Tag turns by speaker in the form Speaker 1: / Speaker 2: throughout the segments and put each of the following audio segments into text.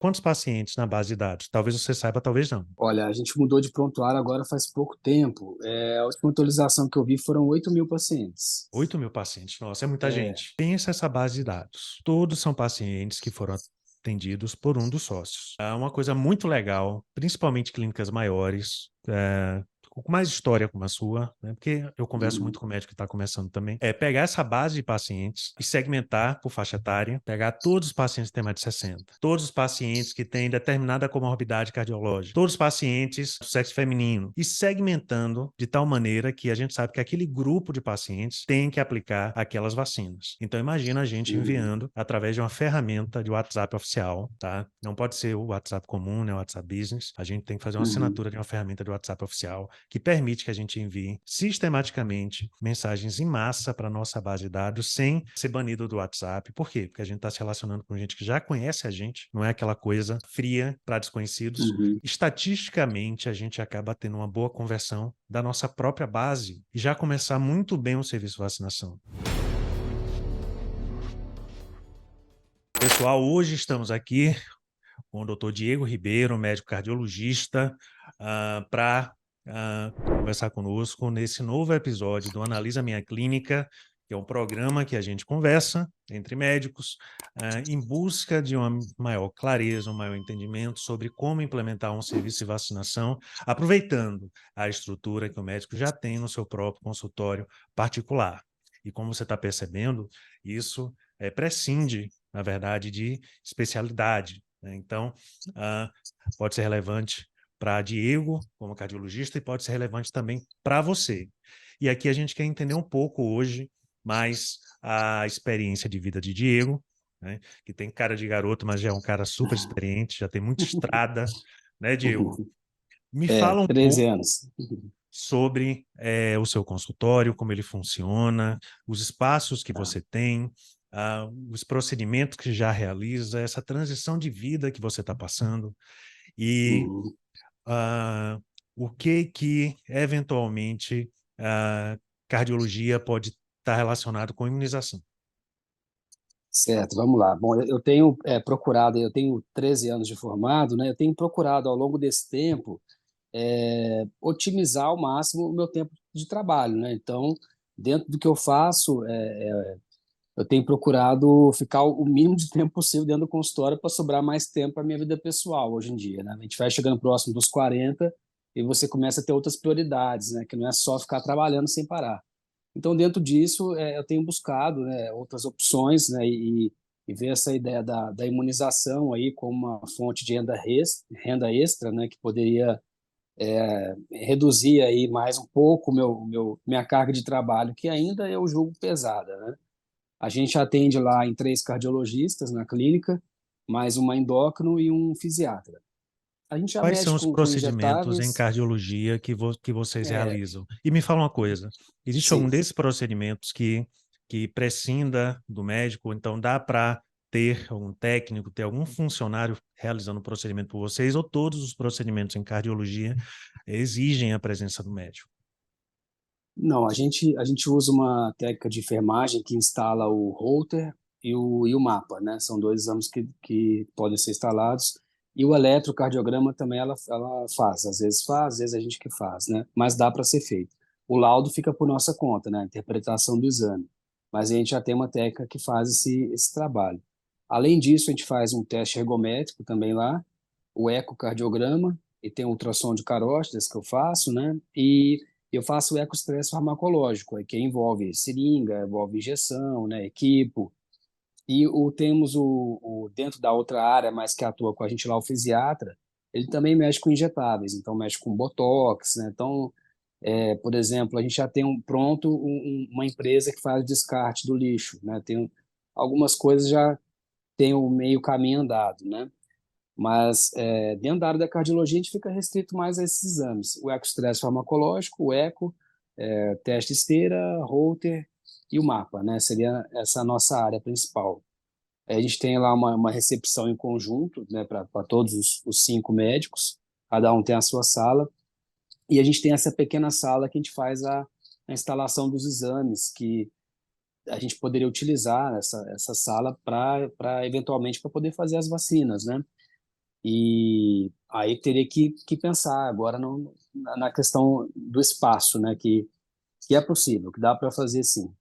Speaker 1: quantos pacientes na base de dados? Talvez você saiba, talvez não.
Speaker 2: Olha, a gente mudou de prontuário agora faz pouco tempo. A última atualização que eu vi foram 8.000 pacientes.
Speaker 1: 8.000 pacientes, nossa, é muita
Speaker 2: É,
Speaker 1: gente. Pensa essa base de dados. Todos são pacientes que foram atendidos por um dos sócios. É uma coisa muito legal, principalmente clínicas maiores, com mais história como a sua, né? Porque eu converso
Speaker 2: uhum,
Speaker 1: muito com médico que está começando também, é pegar essa base de pacientes e segmentar por faixa etária, pegar todos os pacientes que têm mais de 60, todos os pacientes que têm determinada comorbidade cardiológica, todos os pacientes do sexo feminino, e segmentando de tal maneira que a gente sabe que aquele grupo de pacientes tem que aplicar aquelas vacinas. Então imagina a gente
Speaker 2: uhum,
Speaker 1: enviando através de uma ferramenta de WhatsApp oficial, tá? Não pode ser o WhatsApp comum, né? O WhatsApp Business. A gente tem que fazer uma
Speaker 2: uhum.
Speaker 1: assinatura de uma ferramenta de WhatsApp oficial que permite que a gente envie sistematicamente mensagens em massa para a nossa base de dados sem ser banido do WhatsApp. Por quê? Porque a gente está se relacionando com gente que já conhece a gente, não é aquela coisa fria para desconhecidos.
Speaker 2: Uhum.
Speaker 1: Estatisticamente, a gente acaba tendo uma boa conversão da nossa própria base e já começar muito bem o serviço de vacinação. Pessoal, hoje estamos aqui com o Dr. Diego Ribeiro, médico cardiologista, para conversar conosco nesse novo episódio do Analisa Minha Clínica, que é um programa que a gente conversa entre médicos em busca de uma maior clareza, um maior entendimento sobre como implementar um serviço de vacinação, aproveitando a estrutura que o médico já tem no seu próprio consultório particular. E como você está percebendo, isso prescinde, na verdade, de especialidade, né? Então, ah, pode ser relevante para Diego, como cardiologista, e pode ser relevante também para você. E aqui a gente quer entender um pouco hoje mais a experiência de vida de Diego, né? Que tem cara de garoto, mas já é um cara super experiente, já tem muita estrada, né, Diego? Me fala um
Speaker 2: 13
Speaker 1: pouco
Speaker 2: anos.
Speaker 1: sobre o seu consultório, como ele funciona, os espaços que
Speaker 2: Tá.
Speaker 1: você tem, os procedimentos que já realiza, essa transição de vida que você está passando e
Speaker 2: Uhum.
Speaker 1: ah, o que eventualmente a cardiologia pode estar relacionado com imunização.
Speaker 2: Certo, vamos lá. Bom, eu tenho procurado, eu tenho 13 anos de formado, né? Eu tenho procurado ao longo desse tempo otimizar ao máximo o meu tempo de trabalho, né? Então, dentro do que eu faço, eu tenho procurado ficar o mínimo de tempo possível dentro do consultório para sobrar mais tempo para minha vida pessoal hoje em dia, né? A gente vai chegando próximo dos 40 e você começa a ter outras prioridades, né? Que não é só ficar trabalhando sem parar. Então, dentro disso, eu tenho buscado, né, outras opções, né, e ver essa ideia da imunização aí como uma fonte de renda extra, né, que poderia reduzir aí mais um pouco minha carga de trabalho, que ainda eu julgo pesada, né? A gente atende lá em 3 cardiologistas na clínica, mais uma endócrino e um fisiatra. A gente já
Speaker 1: Quais
Speaker 2: mexe
Speaker 1: são os
Speaker 2: com
Speaker 1: procedimentos em
Speaker 2: injetáveis.
Speaker 1: cardiologia que vocês
Speaker 2: É,
Speaker 1: realizam? E me fala uma coisa, existe algum
Speaker 2: sim.
Speaker 1: desses procedimentos que prescinda do médico, então dá para ter algum técnico, ter algum funcionário realizando o procedimento por vocês, ou todos os procedimentos em cardiologia exigem a presença do médico?
Speaker 2: Não, a gente usa uma técnica de enfermagem que instala o Holter e o mapa, né? São 2 exames que podem ser instalados. E o eletrocardiograma também ela faz. Às vezes a gente que faz, né? Mas dá para ser feito. O laudo fica por nossa conta, né? A interpretação do exame. Mas a gente já tem uma técnica que faz esse trabalho. Além disso, a gente faz um teste ergométrico também lá, o ecocardiograma, e tem o ultrassom de carótidas que eu faço, né? E eu faço o ecostresse farmacológico, que envolve seringa, envolve injeção, né, equipo. E temos dentro da outra área, mas que atua com a gente lá, o fisiatra, ele também mexe com injetáveis, então mexe com botox, né? Então, por exemplo, a gente já tem uma empresa que faz descarte do lixo, né? Tem algumas coisas já tem o meio caminho andado, né? Mas dentro da área da cardiologia, a gente fica restrito mais a esses exames. O ecostresse farmacológico, o eco, teste esteira, Holter e o mapa, né? Seria essa a nossa área principal. A gente tem lá uma recepção em conjunto, né, para todos os 5 médicos, cada um tem a sua sala, e a gente tem essa pequena sala que a gente faz a instalação dos exames, que a gente poderia utilizar essa sala para eventualmente para poder fazer as vacinas, né? E aí teria que pensar agora na questão do espaço, né? Que é possível, que dá para fazer sim.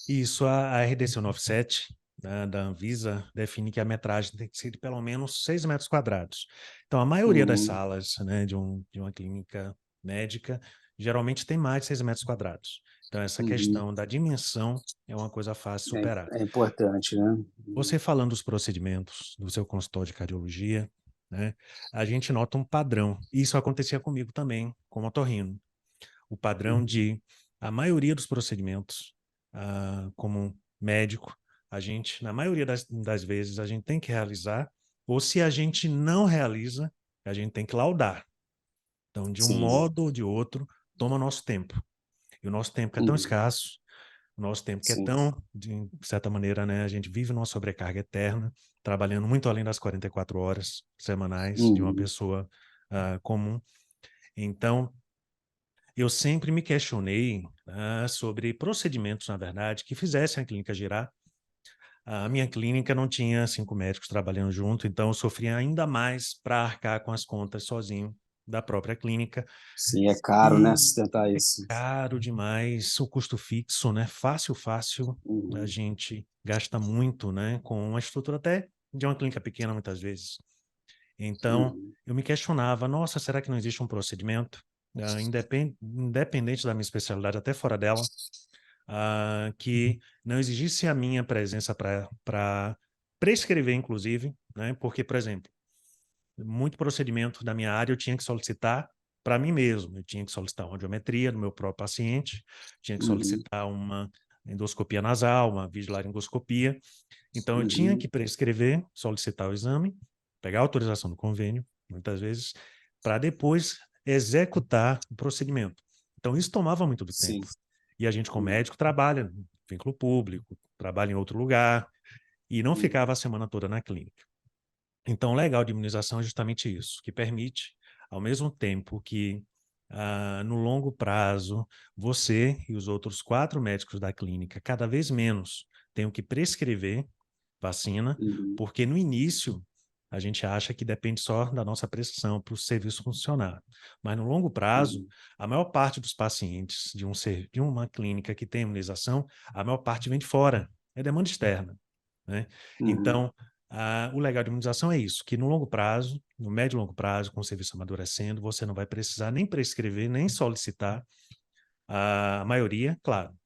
Speaker 1: Isso, a RDC 97, né, da Anvisa, define que a metragem tem que ser de pelo menos 6 metros quadrados. Então, a maioria das
Speaker 2: Uhum,
Speaker 1: salas, né, de uma clínica médica geralmente tem mais de 6 metros quadrados. Então, essa
Speaker 2: uhum.
Speaker 1: questão da dimensão é uma coisa fácil de superar.
Speaker 2: É importante, né?
Speaker 1: Você falando dos procedimentos do seu consultório de cardiologia, né, a gente nota um padrão. Isso acontecia comigo também, como otorrino. O padrão
Speaker 2: Uhum.
Speaker 1: de a maioria dos procedimentos, como médico, a gente, na maioria das vezes, a gente tem que realizar, ou se a gente não realiza, a gente tem que laudar. Então, de um
Speaker 2: Sim.
Speaker 1: modo ou de outro, toma nosso tempo. E o nosso tempo que é tão
Speaker 2: Uhum.
Speaker 1: escasso, o nosso tempo que é
Speaker 2: Sim.
Speaker 1: tão, de certa maneira, né, a gente vive numa sobrecarga eterna, trabalhando muito além das 44 horas semanais de uma
Speaker 2: Uhum.
Speaker 1: pessoa comum. Então, eu sempre me questionei sobre procedimentos, na verdade, que fizessem a clínica girar. A minha clínica não tinha 5 médicos trabalhando junto, então eu sofria ainda mais para arcar com as contas sozinho da própria clínica.
Speaker 2: Sim, é caro, né?
Speaker 1: E
Speaker 2: Sustentar
Speaker 1: é
Speaker 2: isso.
Speaker 1: caro demais o custo fixo, né? Fácil, fácil, a
Speaker 2: Uhum.
Speaker 1: gente gasta muito, né? Com uma estrutura até de uma clínica pequena, muitas vezes. Então,
Speaker 2: Uhum.
Speaker 1: eu me questionava, nossa, será que não existe um procedimento, independente da minha especialidade, até fora dela, que não exigisse a minha presença para prescrever, inclusive, né? Porque, por exemplo, muito procedimento da minha área eu tinha que solicitar para mim mesmo. Eu tinha que solicitar uma audiometria do meu próprio paciente, tinha que
Speaker 2: Uhum.
Speaker 1: solicitar uma endoscopia nasal, uma videolaringoscopia. Então, eu tinha
Speaker 2: Uhum.
Speaker 1: que prescrever, solicitar o exame, pegar a autorização do convênio, muitas vezes, para depois executar o procedimento. Então, isso tomava muito do
Speaker 2: Sim.
Speaker 1: tempo. E a gente, como
Speaker 2: Uhum.
Speaker 1: médico, trabalha no vínculo público, trabalha em outro lugar, e não ficava
Speaker 2: Uhum.
Speaker 1: a semana toda na clínica. Então, o legal de imunização é justamente isso, que permite, ao mesmo tempo que, no longo prazo, você e os outros 4 médicos da clínica, cada vez menos, tenham que prescrever vacina,
Speaker 2: Uhum.
Speaker 1: porque no início a gente acha que depende só da nossa prescrição para o serviço funcionar. Mas no longo prazo,
Speaker 2: Uhum.
Speaker 1: a maior parte dos pacientes de uma clínica que tem imunização, a maior parte vem de fora, é demanda externa, né?
Speaker 2: Uhum.
Speaker 1: Então, o legal de imunização é isso, que no longo prazo, no médio e longo prazo, com o serviço amadurecendo, você não vai precisar nem prescrever, nem solicitar a maioria, claro,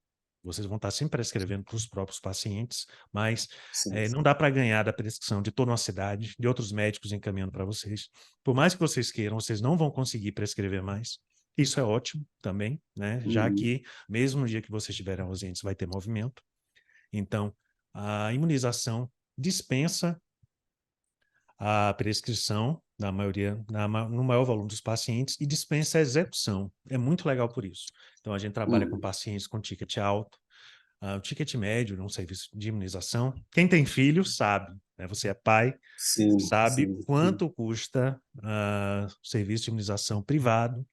Speaker 1: vocês vão estar sempre prescrevendo para os próprios pacientes, mas
Speaker 2: Sim.
Speaker 1: não dá para ganhar da prescrição de toda uma cidade, de outros médicos encaminhando para vocês. Por mais que vocês queiram, vocês não vão conseguir prescrever mais. Isso é ótimo também, né? Já
Speaker 2: Uhum.
Speaker 1: que mesmo no dia que vocês estiverem ausentes vai ter movimento. Então, a imunização dispensa a prescrição na maioria, no maior volume dos pacientes e dispensa a execução. É muito legal por isso. Então, a gente trabalha com
Speaker 2: Uhum.
Speaker 1: pacientes com ticket alto, o ticket médio num serviço de imunização. Quem tem filho sabe, né? Você é pai,
Speaker 2: Sim,
Speaker 1: sabe
Speaker 2: sim.
Speaker 1: quanto custa o serviço de imunização privado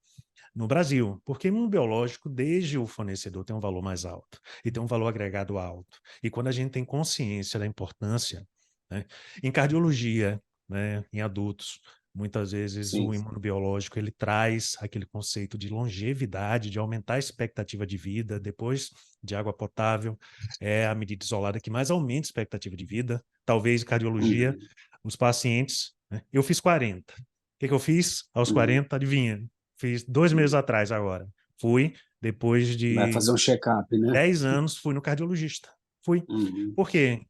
Speaker 1: no Brasil, porque imunobiológico, desde o fornecedor, tem um valor mais alto e tem um valor agregado alto. E quando a gente tem consciência da importância, né, em cardiologia, né, em adultos, muitas vezes
Speaker 2: Sim.
Speaker 1: o imunobiológico ele traz aquele conceito de longevidade, de aumentar a expectativa de vida, depois de água potável, é a medida isolada que mais aumenta a expectativa de vida. Talvez em cardiologia,
Speaker 2: Uhum.
Speaker 1: os pacientes, né, eu fiz 40. O que eu fiz aos
Speaker 2: Uhum.
Speaker 1: 40? Adivinha? Fiz 2 meses
Speaker 2: Uhum.
Speaker 1: atrás agora. Fui, depois
Speaker 2: Vai
Speaker 1: de
Speaker 2: fazer um check-up, né?
Speaker 1: 10 anos, fui no cardiologista. Fui.
Speaker 2: Uhum.
Speaker 1: Por quê?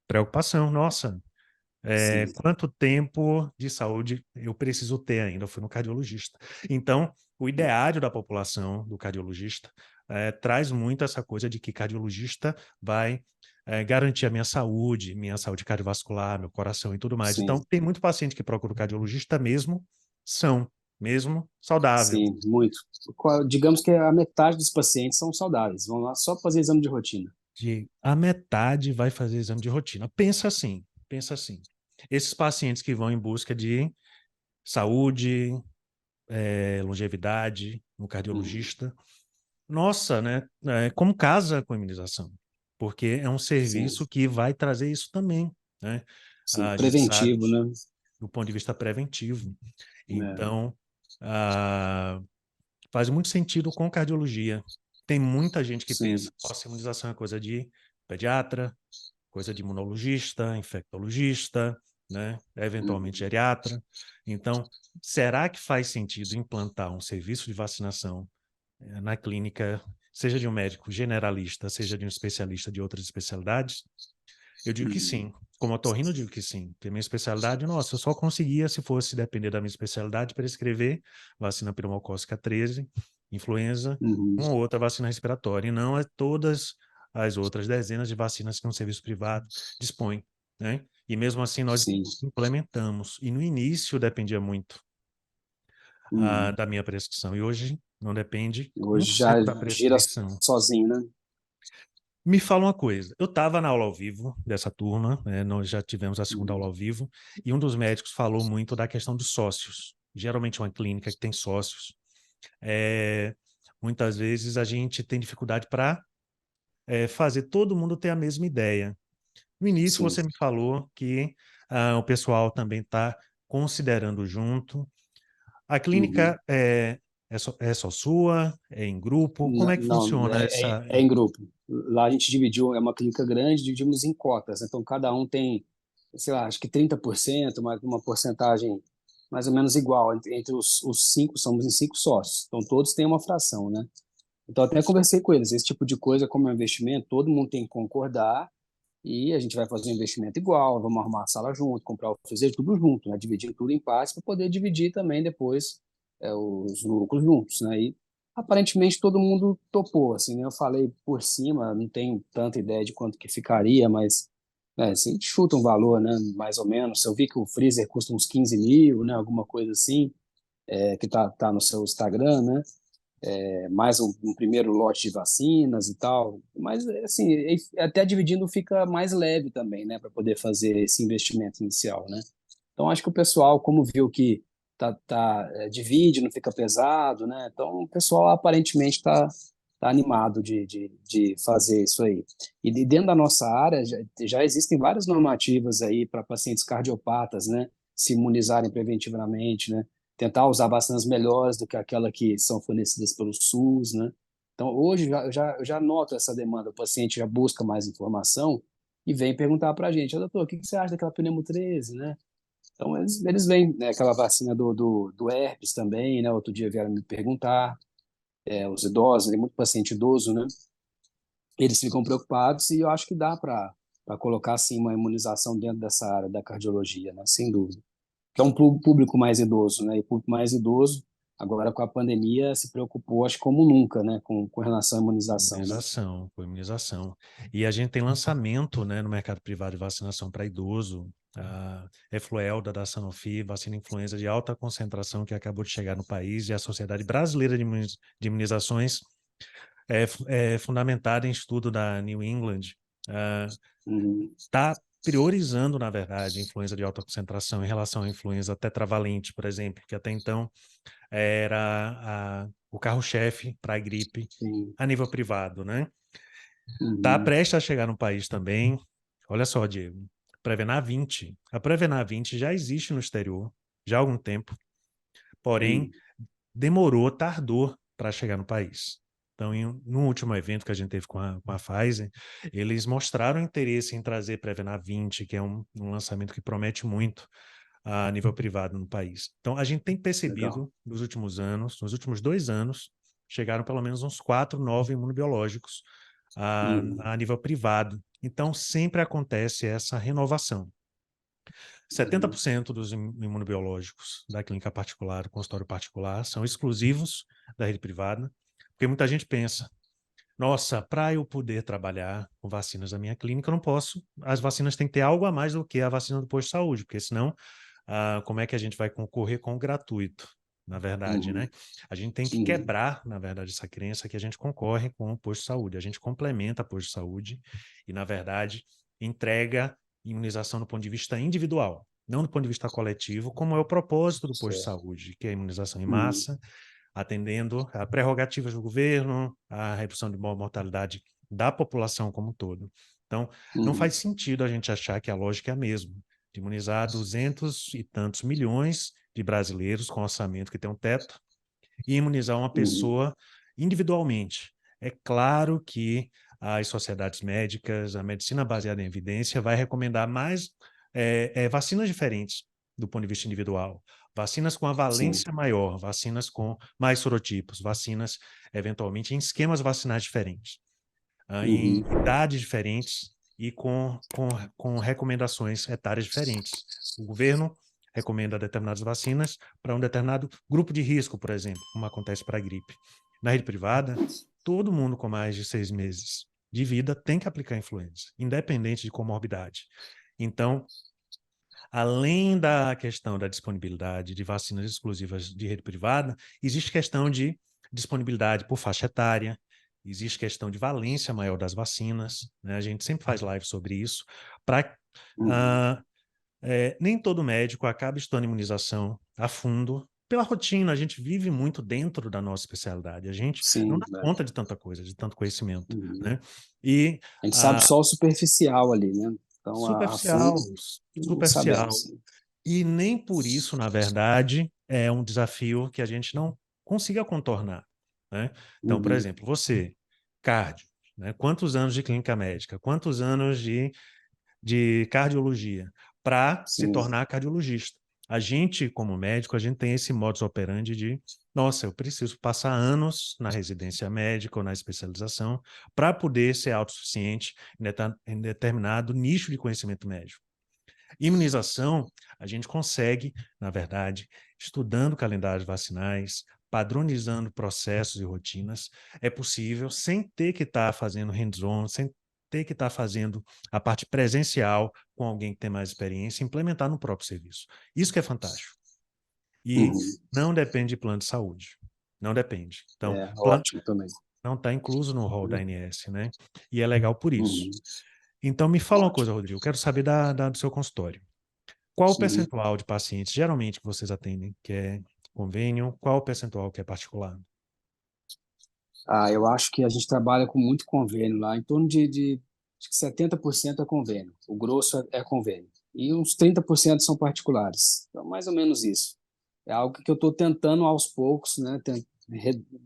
Speaker 1: Preocupação, nossa.
Speaker 2: Sim.
Speaker 1: Quanto tempo de saúde eu preciso ter ainda? Eu fui no cardiologista. Então, o ideário da população do cardiologista traz muito essa coisa de que cardiologista vai garantir a minha saúde cardiovascular, meu coração e tudo mais. Então,
Speaker 2: Sim.
Speaker 1: tem muito paciente que procura o cardiologista mesmo são, mesmo saudável.
Speaker 2: Sim, muito. Digamos que a metade dos pacientes são saudáveis, vão lá só fazer exame de rotina.
Speaker 1: A metade vai fazer exame de rotina. Pensa assim, pensa assim. Esses pacientes que vão em busca de saúde, longevidade, no
Speaker 2: Uhum.
Speaker 1: cardiologista, nossa, né? Como casa com a imunização, porque é um
Speaker 2: Sim,
Speaker 1: serviço que vai trazer isso também, né?
Speaker 2: sim,
Speaker 1: A gente sabe
Speaker 2: preventivo, né?
Speaker 1: do ponto de vista preventivo.
Speaker 2: É,
Speaker 1: Então, ah, faz muito sentido com cardiologia. Tem muita gente que pensa,
Speaker 2: sim.
Speaker 1: nossa, imunização é coisa de pediatra, coisa de imunologista, infectologista, né? Eventualmente
Speaker 2: Uhum,
Speaker 1: geriatra. Então, será que faz sentido implantar um serviço de vacinação na clínica, seja de um médico generalista, seja de um especialista de outras especialidades? Eu digo que
Speaker 2: uhum,
Speaker 1: sim. Como otorrino, eu digo que sim. Porque minha especialidade, nossa, eu só conseguia, se fosse depender da minha especialidade, prescrever vacina pneumocócica 13, influenza,
Speaker 2: uhum,
Speaker 1: uma ou outra vacina respiratória. E não é todas as outras dezenas de vacinas que um serviço privado dispõe, né? E mesmo assim nós
Speaker 2: sim.
Speaker 1: implementamos. E no início dependia muito
Speaker 2: Uhum.
Speaker 1: da minha prescrição. E hoje não depende
Speaker 2: Hoje já
Speaker 1: 1% da
Speaker 2: gira
Speaker 1: prescrição.
Speaker 2: sozinho, né?
Speaker 1: Me fala uma coisa, eu estava na aula ao vivo dessa turma, né, nós já tivemos a segunda aula
Speaker 2: Uhum,
Speaker 1: ao vivo, e um dos médicos falou muito da questão dos sócios. Geralmente uma clínica que tem sócios, é, muitas vezes a gente tem dificuldade para fazer todo mundo ter a mesma ideia. No início
Speaker 2: sim.
Speaker 1: você me falou que o pessoal também está considerando junto. A
Speaker 2: Uhum.
Speaker 1: clínica é só sua? É em grupo? Como é que
Speaker 2: Não,
Speaker 1: funciona essa...
Speaker 2: é em grupo. Lá a gente dividiu, é uma clínica grande, dividimos em cotas. Então, cada um tem, sei lá, acho que 30%, uma porcentagem mais ou menos igual. Entre os cinco, somos em cinco sócios. Então, todos têm uma fração, né? Então, até conversei com eles. Esse tipo de coisa, como é um investimento, todo mundo tem que concordar e a gente vai fazer um investimento igual, vamos arrumar a sala junto, comprar o freezer, tudo junto, né? Dividir tudo em partes para poder dividir também depois os lucros juntos, né? E aparentemente todo mundo topou, assim, né? Eu falei por cima, não tenho tanta ideia de quanto que ficaria, mas assim, a gente chuta um valor, né? Mais ou menos. Eu vi que o freezer custa uns 15 mil, né? Alguma coisa assim, que tá no seu Instagram, né? Mais um primeiro lote de vacinas e tal, mas assim, até dividindo fica mais leve também, né, para poder fazer esse investimento inicial, né? Então acho que o pessoal, como viu que divide, não fica pesado, né? Então o pessoal aparentemente tá animado de fazer isso aí. E dentro da nossa área já existem várias normativas aí para pacientes cardiopatas, né, se imunizarem preventivamente, né? Tentar usar vacinas melhores do que aquela que são fornecidas pelo SUS, né? Então, hoje eu já noto essa demanda, o paciente já busca mais informação e vem perguntar para a gente, doutor, o que você acha daquela pneumo 13, né? Então, eles vêm, né, aquela vacina do herpes também, né? Outro dia vieram me perguntar, os idosos, tem muito paciente idoso, né? Eles ficam preocupados e eu acho que dá para colocar, assim, uma imunização dentro dessa área da cardiologia, né? Sem dúvida, que é um público mais idoso, né? E o público mais idoso, agora com a pandemia, se preocupou, acho que como nunca, né? Com relação à imunização, né?
Speaker 1: Imunização, com imunização. E a gente tem lançamento, né, no mercado privado de vacinação para idoso, a Efluelda da Sanofi, vacina influenza de alta concentração que acabou de chegar no país, e a Sociedade Brasileira de Imunizações é fundamentada em estudo da New England,
Speaker 2: Uhum,
Speaker 1: está priorizando, na verdade, a influenza de alta concentração em relação à influenza tetravalente, por exemplo, que até então era o carro-chefe para a gripe
Speaker 2: sim.
Speaker 1: a nível privado, né? Está
Speaker 2: Uhum,
Speaker 1: prestes a chegar no país também. Olha só, Diego, Prevenar 20. A Prevenar 20 já existe no exterior já há algum tempo, porém
Speaker 2: uhum,
Speaker 1: tardou para chegar no país. Então, no último evento que a gente teve com a Pfizer, eles mostraram interesse em trazer Prevenar 20, que é um lançamento que promete muito a nível privado no país. Então, a gente tem
Speaker 2: legal.
Speaker 1: percebido nos últimos anos, nos últimos 2 anos, chegaram pelo menos uns 4 novos imunobiológicos
Speaker 2: Uhum,
Speaker 1: a nível privado. Então, sempre acontece essa renovação.
Speaker 2: uhum,
Speaker 1: 70% dos imunobiológicos da clínica particular, do consultório particular, são exclusivos da rede privada, porque muita gente pensa, nossa, para eu poder trabalhar com vacinas da minha clínica, eu não posso, as vacinas têm que ter algo a mais do que a vacina do posto de saúde, porque senão, como é que a gente vai concorrer com o gratuito? Na verdade, né?
Speaker 2: uhum,
Speaker 1: A gente tem que
Speaker 2: uhum,
Speaker 1: quebrar, na verdade, essa crença que a gente concorre com o posto de saúde. A gente complementa o posto de saúde e, na verdade, entrega imunização do ponto de vista individual, não do ponto de vista coletivo, como é o propósito do posto de
Speaker 2: certo.
Speaker 1: saúde, que é a imunização em
Speaker 2: Uhum,
Speaker 1: massa, atendendo a prerrogativas do governo, a redução de mortalidade da população como um todo. Então, não
Speaker 2: uhum,
Speaker 1: faz sentido a gente achar que a lógica é a mesma. de imunizar 200 e tantos milhões de brasileiros com orçamento que tem um teto e imunizar uma
Speaker 2: uhum,
Speaker 1: pessoa individualmente. É claro que as sociedades médicas, a medicina baseada em evidência, vai recomendar mais vacinas diferentes do ponto de vista individual. Vacinas com a
Speaker 2: sim,
Speaker 1: valência maior, vacinas com mais sorotipos, vacinas, eventualmente, em esquemas vacinais diferentes, em
Speaker 2: uhum,
Speaker 1: idades diferentes e com recomendações etárias diferentes. O governo recomenda determinadas vacinas para um determinado grupo de risco, por exemplo, como acontece para a gripe. Na rede privada, todo mundo com mais de 6 meses de vida tem que aplicar influenza, independente de comorbidade. Então, além da questão da disponibilidade de vacinas exclusivas de rede privada, existe questão de disponibilidade por faixa etária, existe questão de valência maior das vacinas, né? A gente sempre faz live sobre isso, para
Speaker 2: uhum.
Speaker 1: nem todo médico acaba estudando imunização a fundo. Pela rotina, a gente vive muito dentro da nossa especialidade, a gente não
Speaker 2: Sim,
Speaker 1: dá
Speaker 2: né?
Speaker 1: conta de tanta coisa, de tanto conhecimento,
Speaker 2: Uhum.
Speaker 1: né? E
Speaker 2: A gente sabe só o superficial ali, né? Então, a fundo,
Speaker 1: superficial,
Speaker 2: não
Speaker 1: superficial.
Speaker 2: sabemos.
Speaker 1: E nem por isso, na verdade, é um desafio que a gente não consiga contornar, né? Então, por
Speaker 2: Uhum,
Speaker 1: exemplo, você, cardio, né? Quantos anos de clínica médica? Quantos anos de cardiologia para se
Speaker 2: sim,
Speaker 1: tornar cardiologista? A gente, como médico, a gente tem esse modus operandi de, nossa, eu preciso passar anos na residência médica ou na especialização para poder ser autossuficiente em determinado nicho de conhecimento médico. Imunização, a gente consegue, na verdade, estudando calendários vacinais, padronizando processos e rotinas, é possível, sem ter que estar fazendo hands-on, sem ter que estar fazendo a parte presencial com alguém que tem mais experiência, implementar no próprio serviço. Isso que é fantástico. E
Speaker 2: uhum.
Speaker 1: não depende de plano de saúde. Não depende. Então,
Speaker 2: É
Speaker 1: plano
Speaker 2: ótimo também.
Speaker 1: não está incluso no rol da ANS, né? E é legal por isso.
Speaker 2: Uhum.
Speaker 1: Então, me fala uma coisa,
Speaker 2: Ótimo.
Speaker 1: Rodrigo. Eu quero saber do seu consultório. Qual o
Speaker 2: Uhum.
Speaker 1: percentual de pacientes, geralmente, que vocês atendem, que é convênio? Qual o percentual que é particular?
Speaker 2: Eu acho que a gente trabalha com muito convênio lá, em torno de acho que 70% é convênio. O grosso é convênio. E uns 30% são particulares. Então, mais ou menos isso. É algo que eu estou tentando aos poucos, né,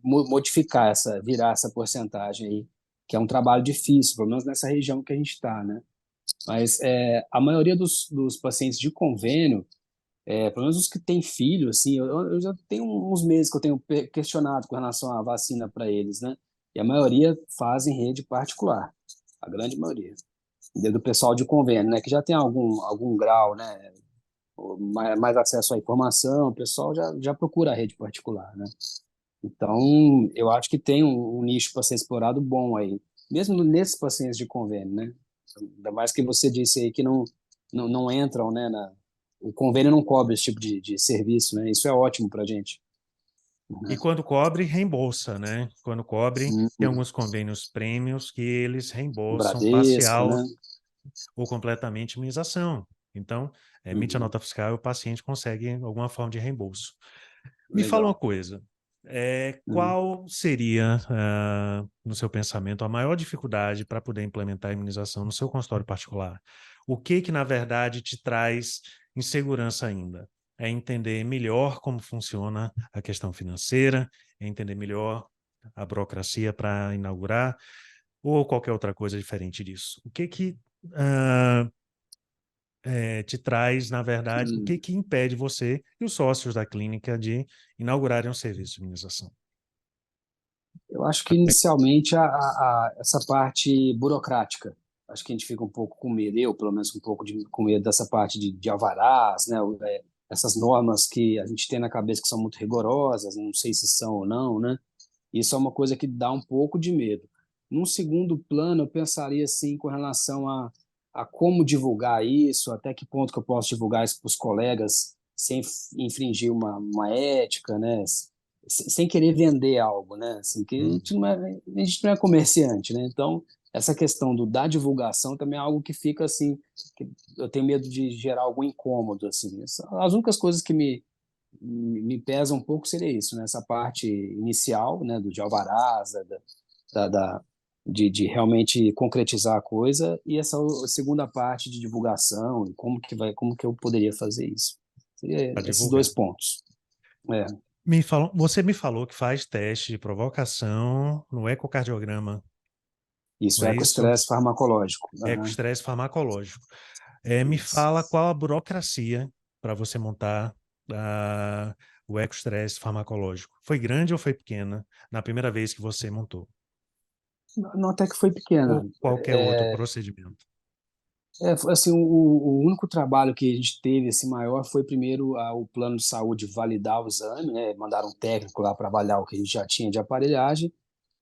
Speaker 2: modificar virar essa porcentagem aí, que é um trabalho difícil, pelo menos nessa região que a gente está, né? Mas a maioria dos pacientes de convênio, pelo menos os que têm filho, assim, eu já tenho uns meses que eu tenho questionado com relação à vacina para eles, né? E a maioria fazem rede particular, a grande maioria. Do pessoal de convênio, né? Que já tem algum grau, né? Mais acesso à informação, o pessoal já procura a rede particular, né? Então, eu acho que tem um nicho para ser explorado bom aí, mesmo nesses pacientes de convênio, né? Ainda mais que você disse aí que não entram, né? O convênio não cobre esse tipo de serviço, né? Isso é ótimo para a gente.
Speaker 1: E
Speaker 2: Né?
Speaker 1: quando cobre, reembolsa, né? Quando cobre, tem
Speaker 2: Uhum.
Speaker 1: alguns convênios prêmios que eles
Speaker 2: O
Speaker 1: reembolsam
Speaker 2: Bradesco,
Speaker 1: parcial
Speaker 2: né?
Speaker 1: ou completamente a imunização. Então, emite a
Speaker 2: Uhum.
Speaker 1: nota fiscal e o paciente consegue alguma forma de reembolso. Me fala uma
Speaker 2: Legal.
Speaker 1: coisa,
Speaker 2: Uhum.
Speaker 1: qual seria, no seu pensamento, a maior dificuldade para poder implementar a imunização no seu consultório particular? O que, na verdade, te traz insegurança ainda? É entender melhor como funciona a questão financeira, é entender melhor a burocracia para inaugurar, ou qualquer outra coisa diferente disso? O que ah, te traz, na verdade, o
Speaker 2: Uhum.
Speaker 1: que impede você e os sócios da clínica de inaugurarem um serviço de imunização?
Speaker 2: Eu acho que inicialmente essa parte burocrática, acho que a gente fica um pouco com medo, eu pelo menos um pouco com medo dessa parte de alvarás, né? Essas normas que a gente tem na cabeça que são muito rigorosas, não sei se são ou não, né? Isso é uma coisa que dá um pouco de medo. Num segundo plano, eu pensaria assim com relação a como divulgar isso, até que ponto que eu posso divulgar isso para os colegas sem infringir uma ética, né? Sem querer vender algo, né? Assim, que
Speaker 1: Hum.
Speaker 2: a gente não é comerciante, né? Então, essa questão da divulgação também é algo que fica assim, que eu tenho medo de gerar algum incômodo, assim. As únicas coisas que me pesa um pouco seria isso, né? Essa parte inicial, né, do de alvarás, da de realmente concretizar a coisa, e essa segunda parte de divulgação, e como que eu poderia fazer isso. Seria
Speaker 1: Para
Speaker 2: esses dois
Speaker 1: divulgar.
Speaker 2: pontos. É,
Speaker 1: Você me falou que faz teste de provocação no ecocardiograma,
Speaker 2: isso
Speaker 1: não
Speaker 2: é
Speaker 1: é
Speaker 2: com
Speaker 1: isso?
Speaker 2: estresse farmacológico. Aham.
Speaker 1: Ecoestresse farmacológico. Me
Speaker 2: Isso.
Speaker 1: fala qual a burocracia para você montar o ecoestresse farmacológico. Foi grande ou foi pequena na primeira vez que você montou?
Speaker 2: Não, até que foi pequena.
Speaker 1: Ou qualquer outro procedimento?
Speaker 2: Foi assim, o único trabalho que a gente teve assim maior foi primeiro o plano de saúde validar o exame, né? Mandaram um técnico lá para avaliar o que a gente já tinha de aparelhagem,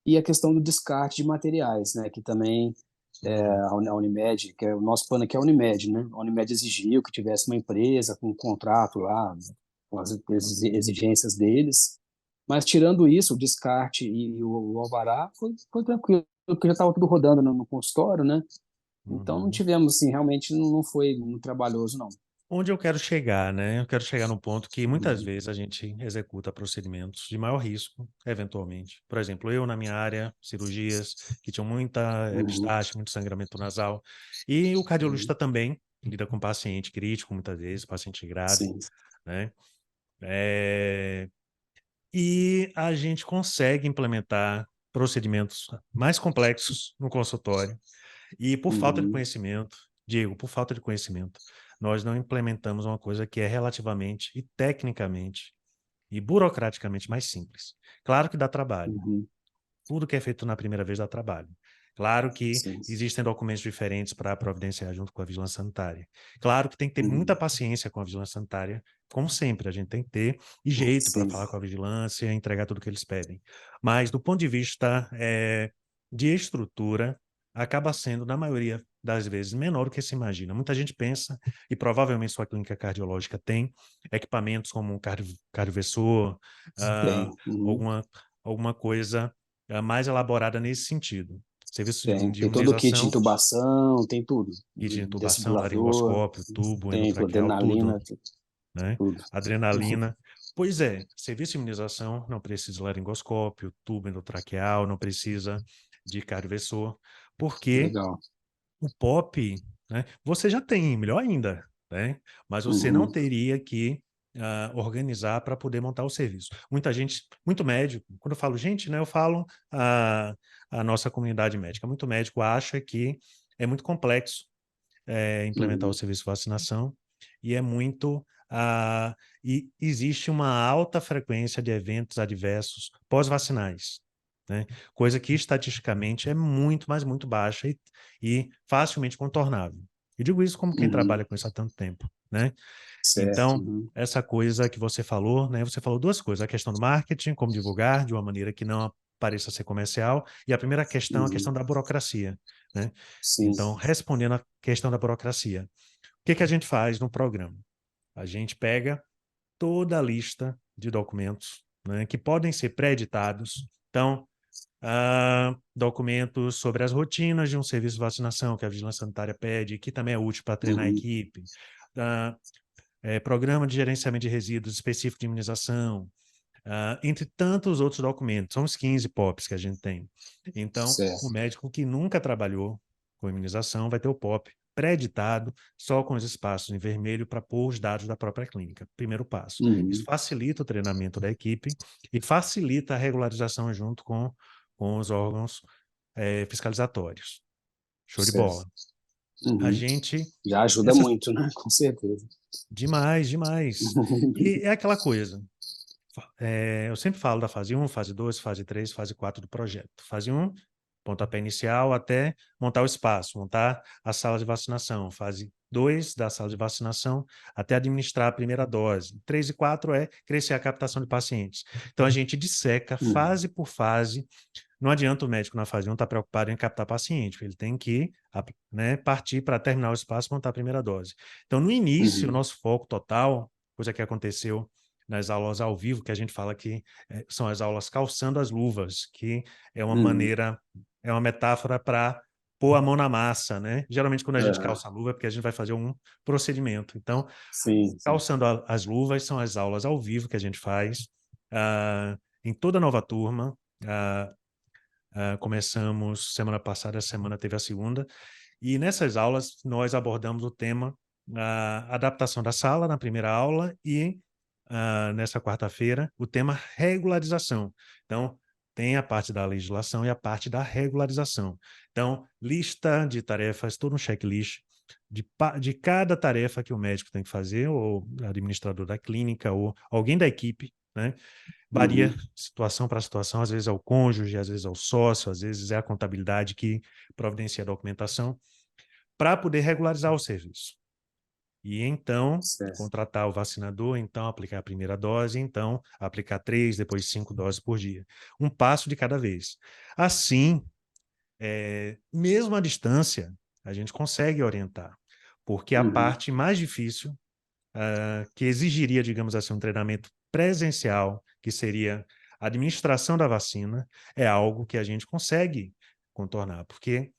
Speaker 2: e a questão do descarte de materiais, né? Que também
Speaker 1: Uhum,
Speaker 2: a Unimed, que é o nosso plano aqui é a Unimed, né? A Unimed exigiu que tivesse uma empresa com um contrato lá, com as exigências deles. Mas tirando isso, o descarte e o alvará foi tranquilo, porque já estava tudo rodando no consultório, né? Então não
Speaker 1: uhum.
Speaker 2: tivemos, assim, realmente não foi muito trabalhoso, não.
Speaker 1: Onde eu quero chegar, né? Eu quero chegar no ponto que muitas
Speaker 2: Uhum,
Speaker 1: vezes a gente executa procedimentos de maior risco, eventualmente. Por exemplo, eu na minha área, cirurgias que tinham muita
Speaker 2: uhum,
Speaker 1: epistaxe, muito sangramento nasal, e o
Speaker 2: uhum,
Speaker 1: cardiologista também lida com paciente crítico, muitas vezes, paciente grave,
Speaker 2: sim.
Speaker 1: né? É, E a gente consegue implementar procedimentos mais complexos no consultório. E por falta de
Speaker 2: Uhum,
Speaker 1: conhecimento, Diego, por falta de conhecimento, nós não implementamos uma coisa que é relativamente e tecnicamente e burocraticamente mais simples. Claro que dá trabalho.
Speaker 2: uhum,
Speaker 1: Tudo que é feito na primeira vez dá trabalho. Claro que
Speaker 2: sim.
Speaker 1: existem documentos diferentes para providenciar junto com a vigilância sanitária. Claro que tem que ter muita
Speaker 2: Uhum,
Speaker 1: paciência com a vigilância sanitária, como sempre, a gente tem que ter e jeito para
Speaker 2: sim.
Speaker 1: falar com a vigilância, entregar tudo que eles pedem. Mas, do ponto de vista de estrutura, acaba sendo, na maioria das vezes, menor do que se imagina. Muita gente pensa, e provavelmente sua clínica cardiológica tem, equipamentos como um cardioversor,
Speaker 2: Tem.
Speaker 1: ah,
Speaker 2: Uhum,
Speaker 1: alguma, alguma coisa mais elaborada nesse sentido. Serviço
Speaker 2: tem.
Speaker 1: de
Speaker 2: Tem todo o kit de
Speaker 1: imunização,
Speaker 2: intubação, tem tudo.
Speaker 1: kit de intubação,
Speaker 2: Desfibrilador,
Speaker 1: laringoscópio, tubo
Speaker 2: tem
Speaker 1: endotraqueal, tudo,
Speaker 2: adrenalina,
Speaker 1: né?
Speaker 2: tudo.
Speaker 1: Adrenalina. Pois é, serviço de imunização não precisa de laringoscópio, tubo endotraqueal, não precisa de cardioversor, porque
Speaker 2: Legal.
Speaker 1: o POP, né, você já tem, melhor ainda, né? Mas você não
Speaker 2: Uhum,
Speaker 1: teria que organizar para poder montar o serviço. Muita gente, muito médico, quando eu falo gente, né, eu falo a nossa comunidade médica. Muito médico acha que é muito complexo implementar o
Speaker 2: uhum,
Speaker 1: serviço de vacinação e é muito e existe uma alta frequência de eventos adversos pós-vacinais, né? Coisa que estatisticamente é muito, mas muito baixa e facilmente contornável. Eu digo isso como quem
Speaker 2: uhum,
Speaker 1: trabalha com isso há tanto tempo, né?
Speaker 2: certo.
Speaker 1: Então,
Speaker 2: Uhum,
Speaker 1: essa coisa que você falou, né? Você falou duas coisas: a questão do marketing, como divulgar de uma maneira que não pareça ser comercial, e a primeira questão, a
Speaker 2: uhum,
Speaker 1: questão da burocracia, né?
Speaker 2: sim.
Speaker 1: Então, respondendo à questão da burocracia, o que que a gente faz no programa? A gente pega toda a lista de documentos, né, que podem ser pré-editados. Então, documentos sobre as rotinas de um serviço de vacinação que a Vigilância Sanitária pede, que também é útil para treinar a
Speaker 2: Uhum,
Speaker 1: equipe. Ah, Programa de gerenciamento de resíduos específico de imunização, entre tantos outros documentos. São os 15 POPs que a gente tem. Então, o
Speaker 2: certo.
Speaker 1: médico que nunca trabalhou com imunização vai ter o POP pré-editado, só com os espaços em vermelho para pôr os dados da própria clínica. Primeiro passo. Isso
Speaker 2: Uhum,
Speaker 1: facilita o treinamento da equipe e facilita a regularização junto com os órgãos fiscalizatórios. Show de
Speaker 2: certo.
Speaker 1: bola. A
Speaker 2: Uhum.
Speaker 1: gente,
Speaker 2: Já ajuda
Speaker 1: essas,
Speaker 2: muito, né? Com certeza.
Speaker 1: demais, demais. E é aquela coisa, eu sempre falo da fase um, fase 2, fase 3, fase 4 do projeto. Fase um, pontapé inicial até montar o espaço, montar a sala de vacinação. Fase 2, da sala de vacinação até administrar a primeira dose. 3 e 4 é crescer a captação de pacientes. Então, a gente disseca
Speaker 2: Uhum,
Speaker 1: fase por fase. Não adianta o médico na fase 1 estar preocupado em captar paciente, ele tem que né, partir para terminar o espaço e montar a primeira dose. Então, no início, o
Speaker 2: uhum,
Speaker 1: nosso foco total, coisa que aconteceu nas aulas ao vivo, que a gente fala que são as aulas calçando as luvas, que é uma
Speaker 2: uhum,
Speaker 1: maneira, é uma metáfora para pôr a mão na massa, né? Geralmente, quando a gente
Speaker 2: aham.
Speaker 1: calça a luva, é porque a gente vai fazer um procedimento. Então,
Speaker 2: Sim, sim.
Speaker 1: calçando as luvas são as aulas ao vivo que a gente faz em toda nova turma. começamos semana passada, essa semana teve a segunda, e nessas aulas nós abordamos o tema adaptação da sala na primeira aula e nessa quarta-feira o tema regularização. Então, tem a parte da legislação e a parte da regularização. Então, lista de tarefas, todo um checklist de cada tarefa que o médico tem que fazer, ou administrador da clínica, ou alguém da equipe, né? Varia situação para situação, às vezes é o cônjuge, às vezes é o sócio, às vezes é a contabilidade que providencia a documentação, para poder regularizar o serviço. E então,
Speaker 2: Certo.
Speaker 1: contratar o vacinador, então aplicar a primeira dose, então aplicar 3, depois 5 doses por dia. Um passo de cada vez. Assim, mesmo à distância, a gente consegue orientar, porque a
Speaker 2: Uhum.
Speaker 1: parte mais difícil, que exigiria, digamos assim, um treinamento presencial, que seria a administração da vacina, é algo que a gente consegue contornar, porque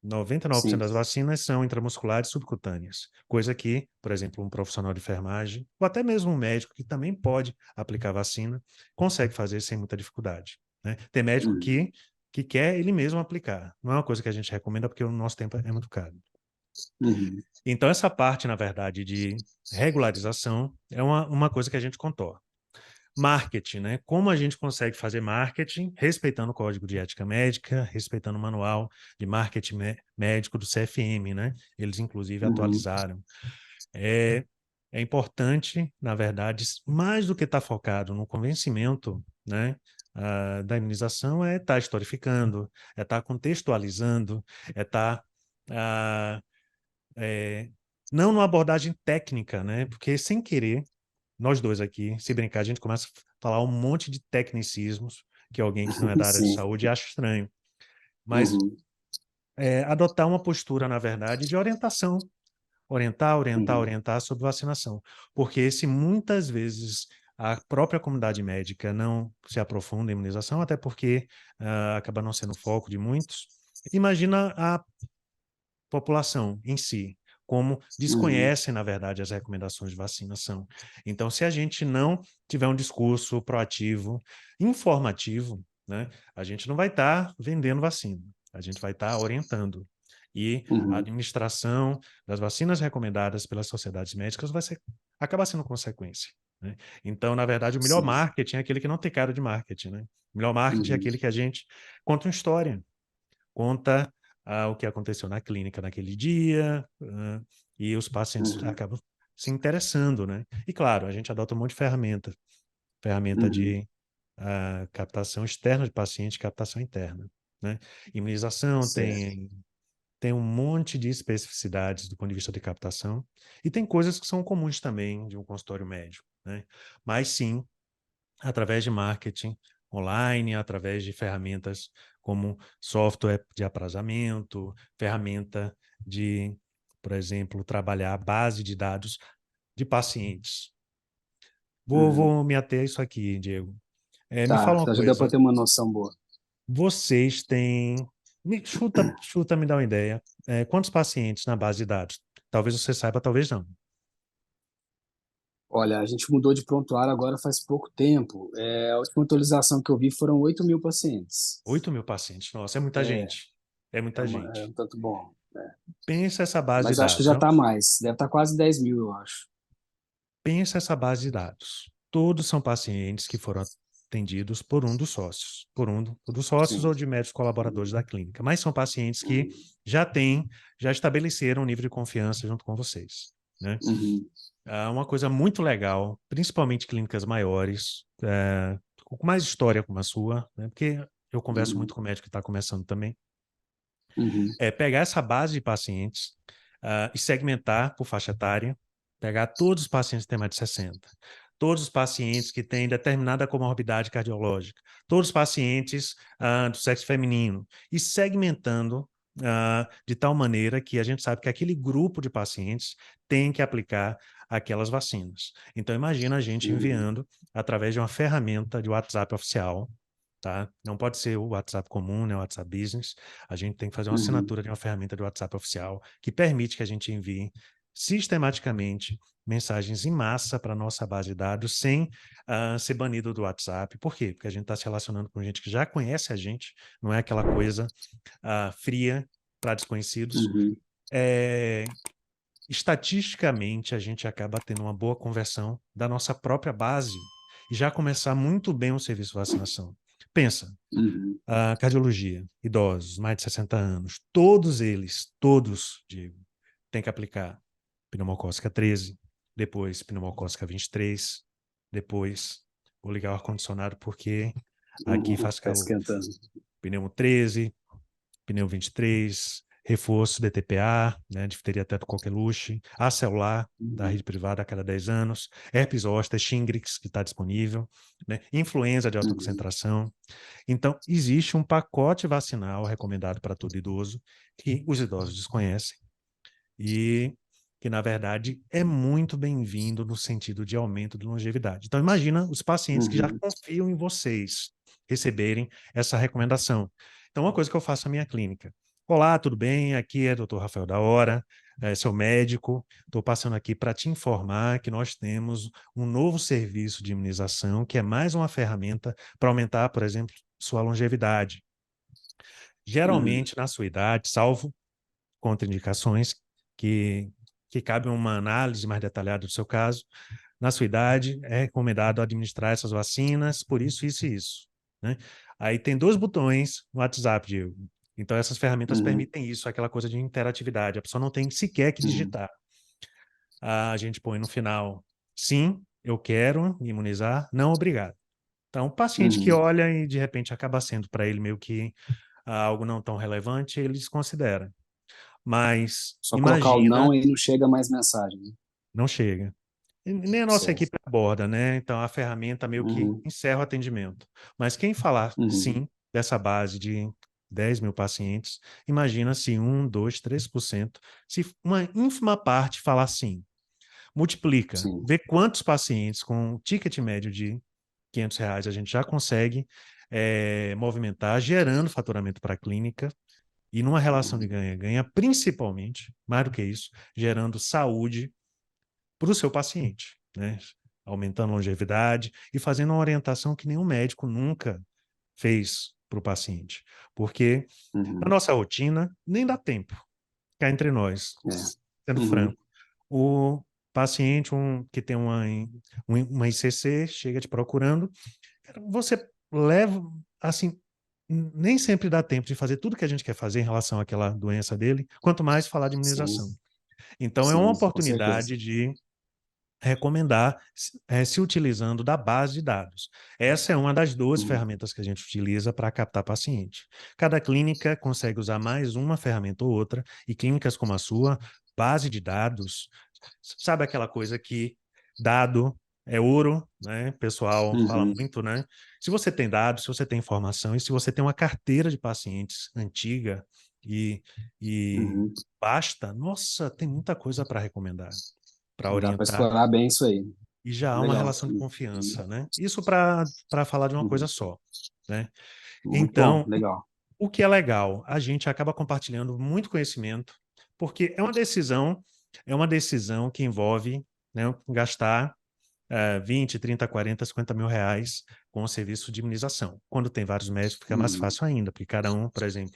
Speaker 1: 99%
Speaker 2: Sim.
Speaker 1: das vacinas são intramusculares subcutâneas, coisa que, por exemplo, um profissional de enfermagem, ou até mesmo um médico que também pode aplicar vacina, consegue fazer sem muita dificuldade, né? Tem médico
Speaker 2: Uhum.
Speaker 1: que quer ele mesmo aplicar. Não é uma coisa que a gente recomenda porque o nosso tempo é muito caro.
Speaker 2: Uhum.
Speaker 1: Então, essa parte, na verdade, de regularização é uma coisa que a gente contorna. Marketing, né? Como a gente consegue fazer marketing respeitando o Código de Ética Médica, respeitando o manual de marketing médico do CFM, né? Eles, inclusive,
Speaker 2: Uhum.
Speaker 1: atualizaram. É, é importante, na verdade, mais do que estar focado no convencimento, né? Da imunização, é estar historificando, é estar contextualizando, é estar não numa abordagem técnica, né? Porque sem querer, nós dois aqui, se brincar, a gente começa a falar um monte de tecnicismos que alguém que não é da área de
Speaker 2: Sim.
Speaker 1: saúde acha estranho. Mas
Speaker 2: Uhum.
Speaker 1: adotar uma postura, na verdade, de orientação.
Speaker 2: Uhum.
Speaker 1: Orientar sobre vacinação. Porque se muitas vezes a própria comunidade médica não se aprofunda em imunização, até porque acaba não sendo foco de muitos, imagina a população em si, como
Speaker 2: Uhum.
Speaker 1: desconhecem, na verdade, as recomendações de vacinação. Então, se a gente não tiver um discurso proativo, informativo, né, a gente não vai estar vendendo vacina, a gente vai estar orientando. E a
Speaker 2: Uhum.
Speaker 1: administração das vacinas recomendadas pelas sociedades médicas acaba sendo consequência, né? Então, na verdade, o melhor
Speaker 2: Sim.
Speaker 1: marketing é aquele que não tem cara de marketing, né? O melhor marketing é
Speaker 2: Uhum.
Speaker 1: aquele que a gente conta uma história, conta o que aconteceu na clínica naquele dia, e os pacientes
Speaker 2: Uhum.
Speaker 1: acabam se interessando, né? E claro, a gente adota um monte de ferramenta
Speaker 2: Uhum.
Speaker 1: de captação externa de paciente, captação interna, né? Imunização
Speaker 2: Certo.
Speaker 1: tem um monte de especificidades do ponto de vista de captação, e tem coisas que são comuns também de um consultório médico, né? Mas sim, através de marketing online, através de ferramentas como software de aprazamento, ferramenta de, por exemplo, trabalhar a base de dados de pacientes.
Speaker 2: Uhum.
Speaker 1: Vou me ater a isso aqui, Diego. Me
Speaker 2: Tá,
Speaker 1: fala uma
Speaker 2: já deu para
Speaker 1: coisa.
Speaker 2: ter uma noção boa.
Speaker 1: Vocês têm. Chuta, me dá uma ideia. Quantos pacientes na base de dados? Talvez você saiba, talvez não.
Speaker 2: Olha, a gente mudou de prontuário agora faz pouco tempo. A última atualização que eu vi foram 8.000 pacientes.
Speaker 1: 8.000 pacientes. Nossa, é muita
Speaker 2: É,
Speaker 1: gente. É muita
Speaker 2: é um
Speaker 1: gente.
Speaker 2: tanto bom.
Speaker 1: Pensa essa base de
Speaker 2: Mas acho que
Speaker 1: dados.
Speaker 2: já está mais. Deve estar quase 10.000, eu acho.
Speaker 1: Pensa essa base de dados. Todos são pacientes que foram atendidos por um dos sócios, por dos sócios
Speaker 2: Sim.
Speaker 1: ou de médicos colaboradores
Speaker 2: Uhum.
Speaker 1: da clínica, mas são pacientes que
Speaker 2: Uhum.
Speaker 1: já estabeleceram um nível de confiança junto com vocês, né?
Speaker 2: Uhum.
Speaker 1: Uma coisa muito legal, principalmente clínicas maiores, com mais história como a sua, né? Porque eu converso
Speaker 2: Uhum.
Speaker 1: muito com médico que está começando também,
Speaker 2: Uhum.
Speaker 1: é pegar essa base de pacientes e segmentar por faixa etária, pegar todos os pacientes que têm mais de 60, todos os pacientes que têm determinada comorbidade cardiológica, todos os pacientes do sexo feminino, e segmentando de tal maneira que a gente sabe que aquele grupo de pacientes tem que aplicar aquelas vacinas. Então, imagina a gente
Speaker 2: Uhum.
Speaker 1: enviando através de uma ferramenta de WhatsApp oficial, tá? Não pode ser o WhatsApp comum, né, o WhatsApp Business. A gente tem que fazer uma
Speaker 2: Uhum.
Speaker 1: assinatura de uma ferramenta de WhatsApp oficial que permite que a gente envie sistematicamente mensagens em massa para a nossa base de dados sem ser banido do WhatsApp. Por quê? Porque a gente está se relacionando com gente que já conhece a gente, não é aquela coisa fria para desconhecidos.
Speaker 2: Uhum.
Speaker 1: Estatisticamente, a gente acaba tendo uma boa conversão da nossa própria base e já começar muito bem o serviço de vacinação. Pensa,
Speaker 2: Uhum.
Speaker 1: a cardiologia, idosos, mais de 60 anos, todos eles, todos, Diego, têm que aplicar pneumocócica 13, depois pneumocócica 23, depois vou ligar o ar-condicionado porque aqui
Speaker 2: Uhum.
Speaker 1: faz
Speaker 2: Tá
Speaker 1: calor.
Speaker 2: esquentando.
Speaker 1: Pneumo 13, pneu 23, reforço DTPA, né, difteria teto-coqueluche, acelular da
Speaker 2: Uhum.
Speaker 1: rede privada a cada 10 anos, herpes zoster, Shingrix, que está disponível, né, influenza de alta
Speaker 2: Uhum.
Speaker 1: concentração. Então, existe um pacote vacinal recomendado para todo idoso que os idosos desconhecem e que, na verdade, é muito bem-vindo no sentido de aumento de longevidade. Então, imagina os pacientes que já
Speaker 2: Uhum.
Speaker 1: confiam em vocês receberem essa recomendação. Então, uma coisa que eu faço na minha clínica. Olá, tudo bem? Aqui é o Dr. Rafael da Hora, sou médico. Estou passando aqui para te informar que nós temos um novo serviço de imunização, que é mais uma ferramenta para aumentar, por exemplo, sua longevidade.
Speaker 2: Uhum.
Speaker 1: Geralmente, na sua idade, salvo contraindicações que, que cabem uma análise mais detalhada do seu caso. Na sua idade, é recomendado administrar essas vacinas, por isso e isso. Né? Aí tem 2 botões no WhatsApp, Diego. Então, essas ferramentas
Speaker 2: Uhum.
Speaker 1: permitem isso, aquela coisa de interatividade. A pessoa não tem sequer que
Speaker 2: Uhum.
Speaker 1: digitar. A gente põe no final, sim, eu quero imunizar, não, obrigado. Então, o paciente que
Speaker 2: Uhum.
Speaker 1: olha e, de repente, acaba sendo para ele meio que algo não tão relevante, ele desconsidera. Mas
Speaker 2: Só colocar o
Speaker 1: imagina,
Speaker 2: não e não chega mais mensagem, né?
Speaker 1: não chega. E nem a nossa
Speaker 2: Certo.
Speaker 1: equipe aborda, né? Então a ferramenta meio que
Speaker 2: Uhum.
Speaker 1: encerra o atendimento. Mas quem falar
Speaker 2: Uhum.
Speaker 1: sim dessa base de 10 mil pacientes, imagina se 1, 2, 3%, se uma ínfima parte falar sim. Multiplica,
Speaker 2: Sim.
Speaker 1: vê quantos pacientes com um ticket médio de R$ 500 a gente já consegue movimentar, gerando faturamento para a clínica e numa relação de
Speaker 2: Uhum.
Speaker 1: ganha-ganha, principalmente, mais do que isso, gerando saúde para o seu paciente, né? Aumentando a longevidade e fazendo uma orientação que nenhum médico nunca fez para o paciente. Porque na
Speaker 2: Uhum.
Speaker 1: nossa rotina nem dá tempo, cá entre nós,
Speaker 2: É.
Speaker 1: sendo
Speaker 2: Uhum.
Speaker 1: franco. O paciente que tem uma ICC chega te procurando, você leva, assim, nem sempre dá tempo de fazer tudo que a gente quer fazer em relação àquela doença dele, quanto mais falar de
Speaker 2: Sim.
Speaker 1: imunização. Então, é uma
Speaker 2: Sim, com certeza.
Speaker 1: oportunidade de recomendar se utilizando da base de dados. Essa é uma das 12
Speaker 2: Uhum.
Speaker 1: ferramentas que a gente utiliza para captar paciente. Cada clínica consegue usar mais uma ferramenta ou outra, e clínicas como a sua, base de dados, sabe aquela coisa que dado é ouro, né? O pessoal fala
Speaker 2: Uhum.
Speaker 1: muito, né? Se você tem dados, se você tem informação e se você tem uma carteira de pacientes antiga e, e
Speaker 2: Uhum.
Speaker 1: basta, nossa, tem muita coisa para recomendar, para
Speaker 2: Dá para
Speaker 1: orientar,
Speaker 2: explorar bem isso aí.
Speaker 1: e já há uma
Speaker 2: Legal.
Speaker 1: relação de
Speaker 2: Uhum.
Speaker 1: confiança, né? Isso para falar de uma coisa
Speaker 2: Uhum.
Speaker 1: só, né?
Speaker 2: Muito bom,
Speaker 1: Então,
Speaker 2: legal.
Speaker 1: o que é legal, a gente acaba compartilhando muito conhecimento, porque é uma decisão que envolve, né, gastar 20, 30, 40, 50 mil reais com o serviço de imunização. Quando tem vários médicos, fica mais
Speaker 2: Uhum.
Speaker 1: fácil ainda, porque cada um, por exemplo,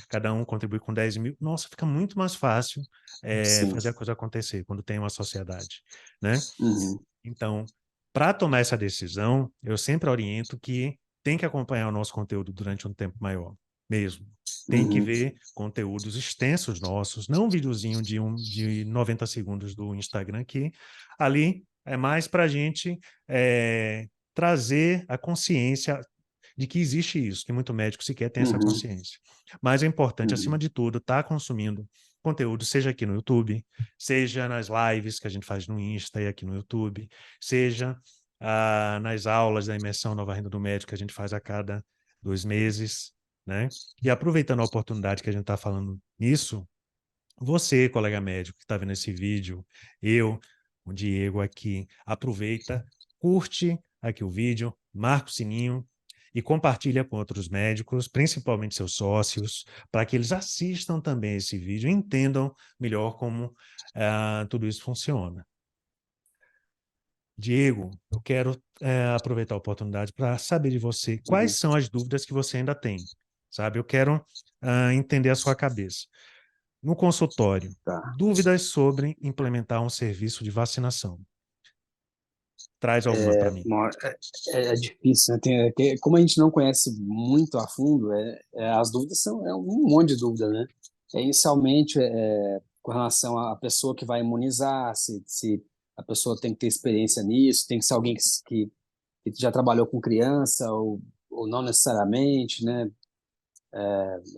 Speaker 1: cada um contribui com 10 mil. Nossa, fica muito mais fácil
Speaker 2: Sim.
Speaker 1: fazer a coisa acontecer quando tem uma sociedade, né?
Speaker 2: Uhum.
Speaker 1: Então, para tomar essa decisão, eu sempre oriento que tem que acompanhar o nosso conteúdo durante um tempo maior, mesmo. Tem que
Speaker 2: Uhum.
Speaker 1: ver conteúdos extensos nossos, não um videozinho de 90 segundos do Instagram, que ali é mais para a gente trazer a consciência de que existe isso, que muito médico sequer tem essa
Speaker 2: Uhum.
Speaker 1: consciência. Mas é importante, acima
Speaker 2: Uhum.
Speaker 1: de tudo, estar consumindo conteúdo, seja aqui no YouTube, seja nas lives que a gente faz no Insta e aqui no YouTube, seja nas aulas da imersão Nova Renda do Médico que a gente faz a cada 2 meses, né? E aproveitando a oportunidade que a gente está falando nisso, você, colega médico que está vendo esse vídeo, eu, o Diego aqui, aproveita, curte aqui o vídeo, marca o sininho e compartilha com outros médicos, principalmente seus sócios, para que eles assistam também esse vídeo e entendam melhor como tudo isso funciona. Diego, eu quero aproveitar a oportunidade para saber de você quais
Speaker 2: Uhum.
Speaker 1: são as dúvidas que você ainda tem, sabe? Eu quero entender a sua cabeça. No consultório,
Speaker 2: Tá.
Speaker 1: dúvidas sobre implementar um serviço de vacinação. Traz alguma para mim.
Speaker 2: É difícil, né? Como a gente não conhece muito a fundo, as dúvidas são um monte de dúvida, né? Inicialmente, com relação à pessoa que vai imunizar, se a pessoa tem que ter experiência nisso, tem que ser alguém que já trabalhou com criança ou não necessariamente, né?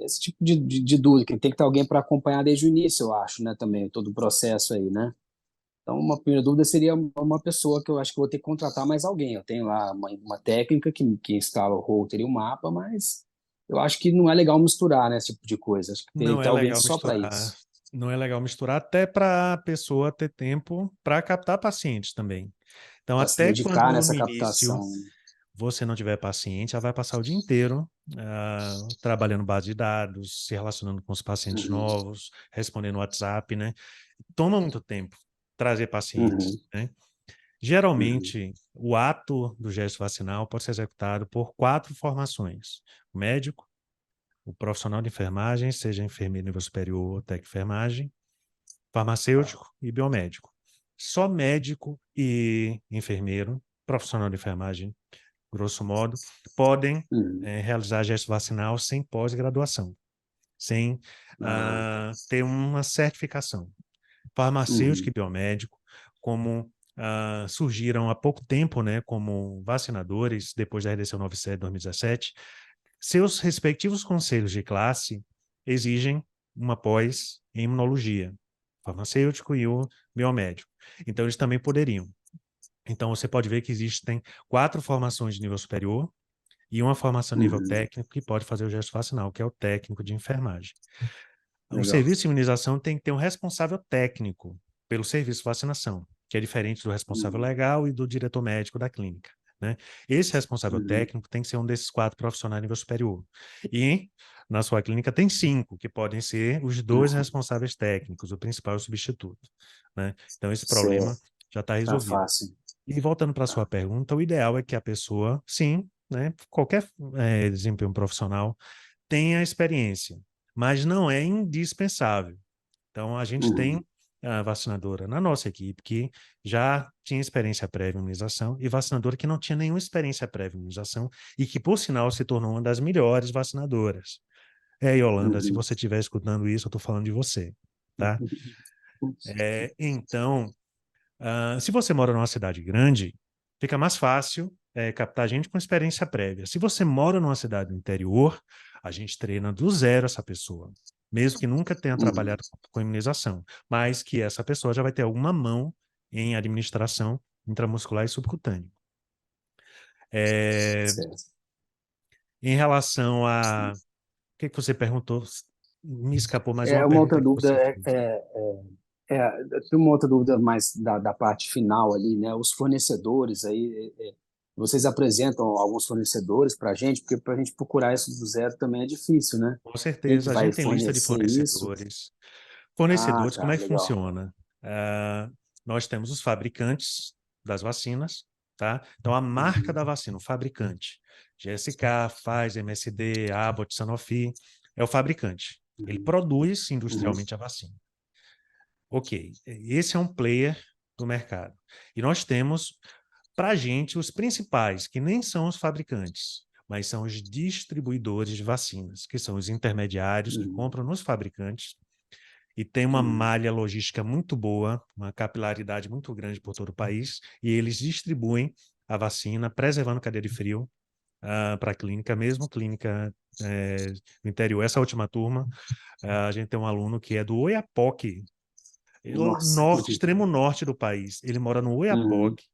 Speaker 2: Esse tipo de dúvida, que tem que ter alguém para acompanhar desde o início, eu acho, né? Também, todo o processo aí, né? Então, uma primeira dúvida seria uma pessoa que eu acho que eu vou ter que contratar mais alguém. Eu tenho lá uma técnica que instala o router e o mapa, mas eu acho que não é legal misturar, né, esse tipo de coisa. Acho que teria que
Speaker 1: Não
Speaker 2: ter
Speaker 1: é
Speaker 2: alguém
Speaker 1: legal
Speaker 2: só para
Speaker 1: misturar.
Speaker 2: isso.
Speaker 1: Não é legal misturar até para a pessoa ter tempo para captar pacientes também. Então,
Speaker 2: Para se
Speaker 1: até
Speaker 2: dedicar
Speaker 1: quando
Speaker 2: nessa
Speaker 1: no início
Speaker 2: captação.
Speaker 1: você não tiver paciente, ela vai passar o dia inteiro trabalhando base de dados, se relacionando com os pacientes
Speaker 2: Uhum,
Speaker 1: novos, respondendo WhatsApp, né? Toma muito tempo trazer pacientes,
Speaker 2: uhum,
Speaker 1: né?
Speaker 2: uhum,
Speaker 1: Geralmente, o ato do gesto vacinal pode ser executado por 4 formações: o médico, o profissional de enfermagem, seja enfermeiro nível superior ou técnico de enfermagem, farmacêutico e biomédico. Só médico e enfermeiro, profissional de enfermagem, grosso modo, podem
Speaker 2: uhum.
Speaker 1: realizar gesto vacinal sem pós-graduação, sem
Speaker 2: Ah, tá.
Speaker 1: ter uma certificação. Farmacêutico
Speaker 2: Uhum,
Speaker 1: e biomédico, como surgiram há pouco tempo, né, como vacinadores, depois da eleição 97 de 2017, seus respectivos conselhos de classe exigem uma pós em imunologia, farmacêutico e o biomédico. Então, eles também poderiam. Então, você pode ver que existem 4 formações de nível superior e uma formação de nível
Speaker 2: uhum.
Speaker 1: técnico que pode fazer o gesto vacinal, que é o técnico de enfermagem. O
Speaker 2: Legal.
Speaker 1: serviço de imunização tem que ter um responsável técnico pelo serviço de vacinação, que é diferente do responsável
Speaker 2: Uhum,
Speaker 1: legal e do diretor médico da clínica, né? Esse responsável
Speaker 2: uhum.
Speaker 1: técnico tem que ser um desses 4 profissionais de nível superior. E na sua clínica tem 5, que podem ser os 2
Speaker 2: Uhum.
Speaker 1: responsáveis técnicos, o principal e o substituto, né? Então esse problema
Speaker 2: Certo,
Speaker 1: já está
Speaker 2: tá
Speaker 1: resolvido.
Speaker 2: fácil.
Speaker 1: E voltando para a sua
Speaker 2: Tá.
Speaker 1: pergunta, o ideal é que a pessoa, sim, né, qualquer desempenho profissional tenha experiência, mas não é indispensável. Então, a gente tem
Speaker 2: Uhum,
Speaker 1: a vacinadora na nossa equipe que já tinha experiência prévia em imunização e vacinadora que não tinha nenhuma experiência prévia em imunização e que, por sinal, se tornou uma das melhores vacinadoras. Yolanda, se
Speaker 2: uhum,
Speaker 1: você estiver escutando isso, eu estou falando de você, tá?
Speaker 2: uhum.
Speaker 1: Então, se você mora numa cidade grande, fica mais fácil captar gente com experiência prévia. Se você mora numa cidade do interior, a gente treina do zero essa pessoa, mesmo que nunca tenha
Speaker 2: Uhum.
Speaker 1: trabalhado com imunização, mas que essa pessoa já vai ter alguma mão em administração intramuscular e subcutânea. É,
Speaker 2: Certo.
Speaker 1: em relação a... O que você perguntou? Me escapou mais uma
Speaker 2: Uma
Speaker 1: pergunta
Speaker 2: outra
Speaker 1: que
Speaker 2: dúvida
Speaker 1: você fez.
Speaker 2: tem uma outra dúvida mais da parte final ali, né? Os fornecedores aí, vocês apresentam alguns fornecedores para a gente, porque para a gente procurar isso do zero também é difícil, né?
Speaker 1: Com
Speaker 2: Quem que
Speaker 1: certeza, a
Speaker 2: vai
Speaker 1: gente tem lista de
Speaker 2: fornecer isso?
Speaker 1: fornecedores.
Speaker 2: Ah,
Speaker 1: Fornecedores, como
Speaker 2: tá,
Speaker 1: é que
Speaker 2: legal.
Speaker 1: funciona? Nós temos os fabricantes das vacinas, tá? Então, a marca
Speaker 2: Uhum,
Speaker 1: da vacina, o fabricante, GSK, Pfizer, MSD, Abbott, Sanofi, é o fabricante. Ele
Speaker 2: uhum,
Speaker 1: produz
Speaker 2: uhum,
Speaker 1: industrialmente a vacina. Ok, esse é um player do mercado. E nós temos, para a gente, os principais, que nem são os fabricantes, mas são os distribuidores de vacinas, que são os intermediários que
Speaker 2: uhum,
Speaker 1: compram nos fabricantes e tem uma
Speaker 2: uhum.
Speaker 1: malha logística muito boa, uma capilaridade muito grande por todo o país, e eles distribuem a vacina, preservando cadeia de frio para a clínica, mesmo clínica do interior. Essa última turma, a gente tem um aluno que é do Oiapoque,
Speaker 2: Nossa.
Speaker 1: norte, extremo norte do país. Ele mora no
Speaker 2: Uhum,
Speaker 1: Oiapoque,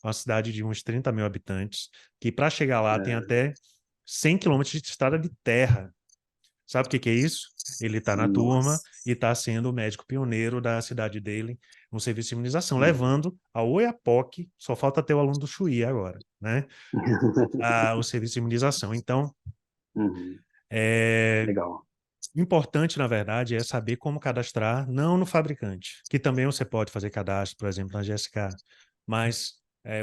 Speaker 1: uma cidade de uns 30 mil habitantes, que para chegar lá tem
Speaker 2: é.
Speaker 1: até 100 quilômetros de estrada de terra. Sabe o que que é isso? Ele está na turma
Speaker 2: Nossa.
Speaker 1: e está sendo o médico pioneiro da cidade dele no serviço de imunização,
Speaker 2: Uhum.
Speaker 1: levando ao Oiapoque, só falta ter o aluno do Chuí agora, né? O serviço de imunização. Então,
Speaker 2: Uhum.
Speaker 1: é
Speaker 2: Legal.
Speaker 1: importante, na verdade, é saber como cadastrar, não no fabricante, que também você pode fazer cadastro, por exemplo, na GSK, mas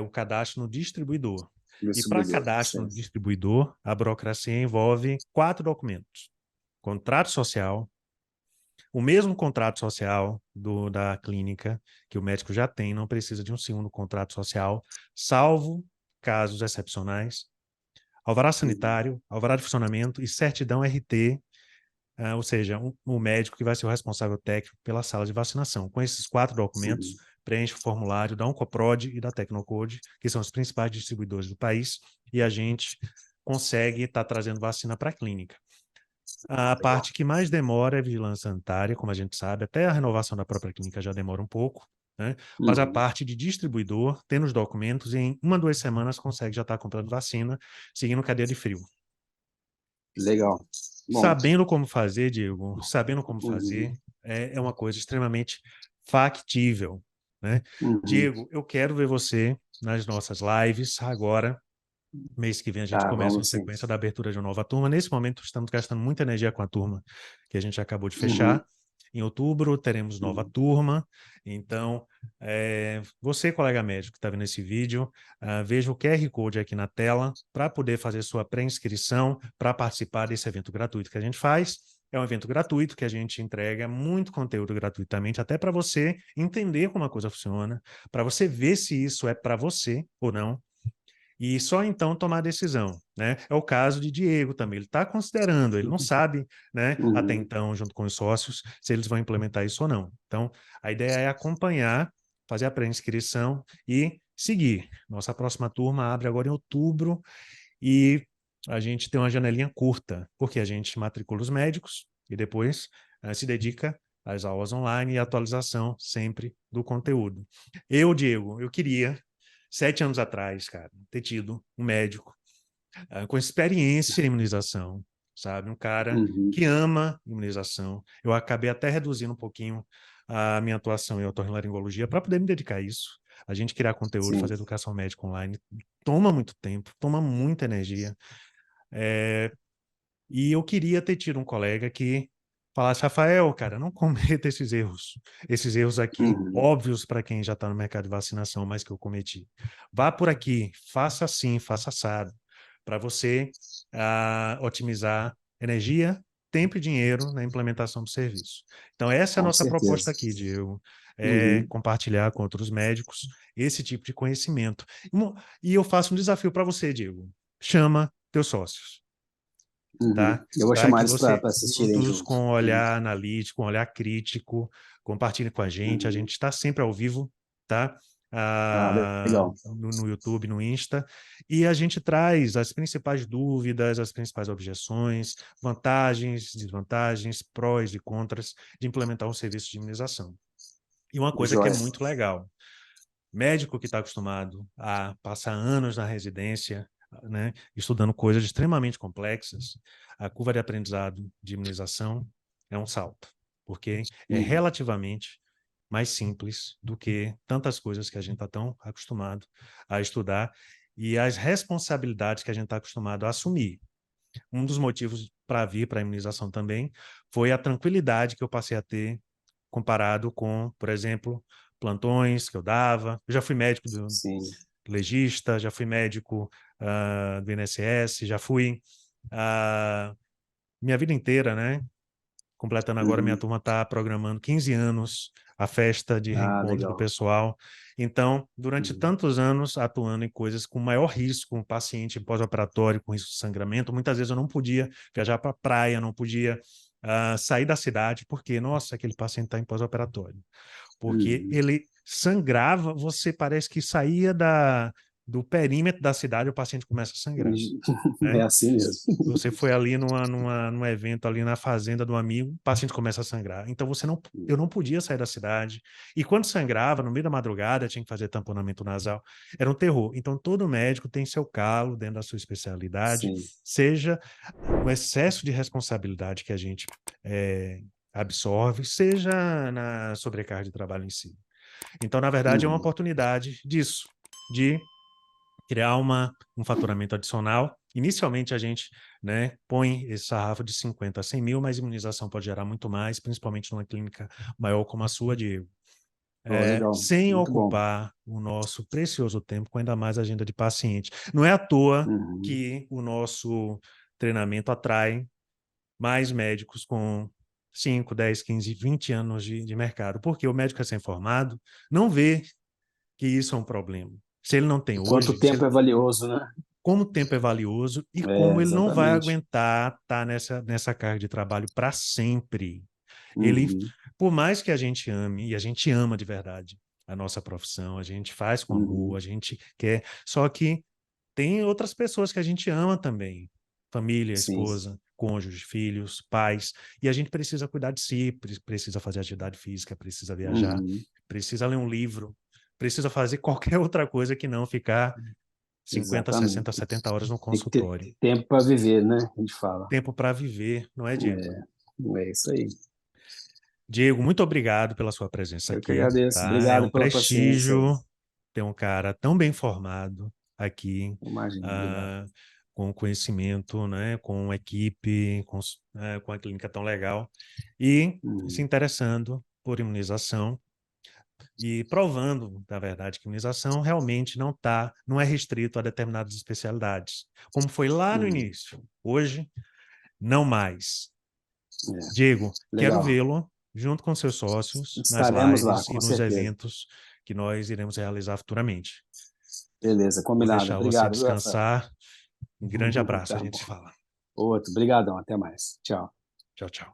Speaker 1: o cadastro no distribuidor. E para
Speaker 2: Distribuidor,
Speaker 1: cadastro no
Speaker 2: certo.
Speaker 1: distribuidor, a burocracia envolve 4 documentos: contrato social, o mesmo contrato social da clínica, que o médico já tem, não precisa de um segundo contrato social, salvo casos excepcionais, alvará
Speaker 2: Uhum.
Speaker 1: sanitário, alvará de funcionamento e certidão RT, ou seja, o médico que vai ser o responsável técnico pela sala de vacinação. Com esses 4 documentos,
Speaker 2: Uhum.
Speaker 1: preenche o formulário da Oncoprod e da Tecnocode, que são os principais distribuidores do país, e a gente consegue estar trazendo vacina para a clínica. A
Speaker 2: Legal.
Speaker 1: parte que mais demora é a vigilância sanitária, como a gente sabe, até a renovação da própria clínica já demora um pouco, né? Mas a
Speaker 2: Uhum.
Speaker 1: parte de distribuidor, tendo os documentos, em 1, 2 semanas consegue já estar comprando vacina, seguindo cadeia de frio.
Speaker 2: Legal. Bom.
Speaker 1: Sabendo como fazer, Diego, sabendo como
Speaker 2: Uhum.
Speaker 1: fazer, é uma coisa extremamente factível, né?
Speaker 2: Uhum.
Speaker 1: Diego, eu quero ver você nas nossas lives agora. Mês que vem a gente
Speaker 2: Tá,
Speaker 1: começa uma
Speaker 2: vamos sim.
Speaker 1: sequência da abertura de uma nova turma. Nesse momento, estamos gastando muita energia com a turma que a gente acabou de
Speaker 2: Uhum.
Speaker 1: fechar. Em outubro, teremos nova
Speaker 2: Uhum.
Speaker 1: turma. Então, você, colega médico que está vendo esse vídeo, veja o QR Code aqui na tela para poder fazer sua pré-inscrição para participar desse evento gratuito que a gente faz. É um evento gratuito que a gente entrega muito conteúdo gratuitamente, até para você entender como a coisa funciona, para você ver se isso é para você ou não, e só então tomar a decisão, né? É o caso de Diego também. Ele está considerando, ele não sabe, né, até
Speaker 2: Uhum.
Speaker 1: então, junto com os sócios, se eles vão implementar isso ou não. Então, a ideia é acompanhar, fazer a pré-inscrição e seguir. Nossa próxima turma abre agora em outubro e a gente tem uma janelinha curta, porque a gente matricula os médicos e depois se dedica às aulas online e atualização sempre do conteúdo. Diego, eu queria 7 anos atrás, cara, ter tido um médico com experiência em imunização, sabe? Um cara
Speaker 2: Uhum.
Speaker 1: que ama imunização. Eu acabei até reduzindo um pouquinho a minha atuação em otorrinolaringologia para poder me dedicar a isso. A gente criar conteúdo,
Speaker 2: Sim.
Speaker 1: fazer educação médica online, toma muito tempo, toma muita energia. E eu queria ter tido um colega que falasse: Rafael, cara, não cometa esses erros aqui,
Speaker 2: Uhum.
Speaker 1: óbvios para quem já está no mercado de vacinação, mas que eu cometi. Vá por aqui, faça assim, faça assado, para você otimizar energia, tempo e dinheiro na implementação do serviço. Então, essa é a
Speaker 2: Com
Speaker 1: nossa proposta
Speaker 2: certeza.
Speaker 1: aqui, Diego, é
Speaker 2: Uhum.
Speaker 1: compartilhar com outros médicos esse tipo de conhecimento. E eu faço um desafio para você, Diego. Chama teus sócios,
Speaker 2: Uhum.
Speaker 1: tá?
Speaker 2: Eu vou
Speaker 1: Para
Speaker 2: chamar
Speaker 1: que
Speaker 2: eles para
Speaker 1: você,
Speaker 2: assistirem
Speaker 1: juntos, com
Speaker 2: junto.
Speaker 1: um
Speaker 2: Uhum.
Speaker 1: olhar analítico, um olhar crítico, compartilhe com a gente. A
Speaker 2: Uhum.
Speaker 1: gente está sempre ao vivo, tá?
Speaker 2: Ah, legal.
Speaker 1: No YouTube, no Insta, e a gente traz as principais dúvidas, as principais objeções, vantagens, desvantagens, prós e contras de implementar um serviço de imunização. E uma coisa que é
Speaker 2: Joia.
Speaker 1: muito legal: médico que está acostumado a passar anos na residência, né, estudando coisas extremamente complexas, a curva de aprendizado de imunização é um salto, porque é
Speaker 2: Uhum.
Speaker 1: relativamente mais simples do que tantas coisas que a gente está tão acostumado a estudar e as responsabilidades que a gente está acostumado a assumir. Um dos motivos para vir para a imunização também foi a tranquilidade que eu passei a ter comparado com, por exemplo, plantões que eu dava. Eu já fui médico do
Speaker 2: Sim.
Speaker 1: legista, já fui médico do INSS, já fui minha vida inteira, né? Completando agora, minha
Speaker 2: Uhum.
Speaker 1: turma está programando 15 anos, a festa de
Speaker 2: Ah,
Speaker 1: reencontro do
Speaker 2: legal.
Speaker 1: pessoal. Então, durante
Speaker 2: Uhum.
Speaker 1: tantos anos atuando em coisas com maior risco, um paciente pós-operatório com risco de sangramento, muitas vezes eu não podia viajar para a praia, não podia sair da cidade, porque, nossa, aquele paciente está em pós-operatório. Porque
Speaker 2: Uhum.
Speaker 1: ele sangrava, você parece que saía do perímetro da cidade, o paciente começa a sangrar,
Speaker 2: É
Speaker 1: né?
Speaker 2: assim mesmo.
Speaker 1: Você foi ali num evento ali na fazenda do amigo, o paciente começa a sangrar. Então eu não podia sair da cidade. E quando sangrava, no meio da madrugada, tinha que fazer tamponamento nasal. Era um terror. Então todo médico tem seu calo dentro da sua especialidade,
Speaker 2: Sim.
Speaker 1: seja o excesso de responsabilidade que a gente absorve, seja na sobrecarga de trabalho em si. Então, na verdade, é uma
Speaker 2: Uhum.
Speaker 1: oportunidade disso, de criar um faturamento adicional. Inicialmente, a gente, né, põe esse sarrafo de 50 a 100 mil, mas imunização pode gerar muito mais, principalmente numa clínica maior como a sua, Diego.
Speaker 2: Oh, legal.
Speaker 1: Sem
Speaker 2: Muito bom.
Speaker 1: ocupar o nosso precioso tempo com ainda mais agenda de paciente. Não é à toa
Speaker 2: Uhum.
Speaker 1: que o nosso treinamento atrai mais médicos com 5, 10, 15, 20 anos de mercado, porque o médico recém-formado não vê que isso é um problema. Se ele não tem
Speaker 2: O quanto o
Speaker 1: hoje, se
Speaker 2: tempo
Speaker 1: ele
Speaker 2: é valioso, né?
Speaker 1: como o tempo é valioso e
Speaker 2: É,
Speaker 1: como ele não vai
Speaker 2: exatamente.
Speaker 1: aguentar estar nessa carga de trabalho para sempre. Ele,
Speaker 2: Uhum.
Speaker 1: por mais que a gente ame, e a gente ama de verdade a nossa profissão, a gente faz com amor,
Speaker 2: Uhum.
Speaker 1: a gente quer, só que tem outras pessoas que a gente ama também, família,
Speaker 2: Sim.
Speaker 1: esposa, cônjuge, filhos, pais, e a gente precisa cuidar de si, precisa fazer atividade física, precisa viajar,
Speaker 2: Uhum.
Speaker 1: precisa ler um livro, precisa fazer qualquer outra coisa que não ficar 50, 60,
Speaker 2: Exatamente.
Speaker 1: 70 horas no
Speaker 2: Tem que ter
Speaker 1: consultório.
Speaker 2: tempo para viver, né? A gente fala.
Speaker 1: Tempo para viver, não é, Diego?
Speaker 2: É isso aí.
Speaker 1: Diego, muito obrigado pela sua presença
Speaker 2: Eu que
Speaker 1: aqui,
Speaker 2: agradeço.
Speaker 1: tá? É
Speaker 2: Obrigado
Speaker 1: um
Speaker 2: pela paciência aí.
Speaker 1: prestígio ter um cara tão bem formado aqui,
Speaker 2: Imagina, obrigado.
Speaker 1: ah, com conhecimento, né? Com uma equipe, com a clínica tão legal, e se
Speaker 2: Uhum.
Speaker 1: interessando por imunização e provando, na verdade, que a imunização realmente não é restrito a determinadas especialidades, como foi lá no
Speaker 2: Uhum.
Speaker 1: início. Hoje, não mais.
Speaker 2: É.
Speaker 1: Diego, quero
Speaker 2: Legal.
Speaker 1: vê-lo junto com seus sócios nas
Speaker 2: Estaremos lá,
Speaker 1: lives e
Speaker 2: com
Speaker 1: nos
Speaker 2: certeza.
Speaker 1: eventos que nós iremos realizar futuramente.
Speaker 2: Beleza,
Speaker 1: Vou
Speaker 2: combinado.
Speaker 1: deixar você
Speaker 2: Obrigado, viu, Rafael?
Speaker 1: descansar. Um grande abraço, a
Speaker 2: Tá
Speaker 1: gente
Speaker 2: bom.
Speaker 1: se fala.
Speaker 2: Outro. Obrigadão. Até mais. Tchau.
Speaker 1: Tchau, tchau.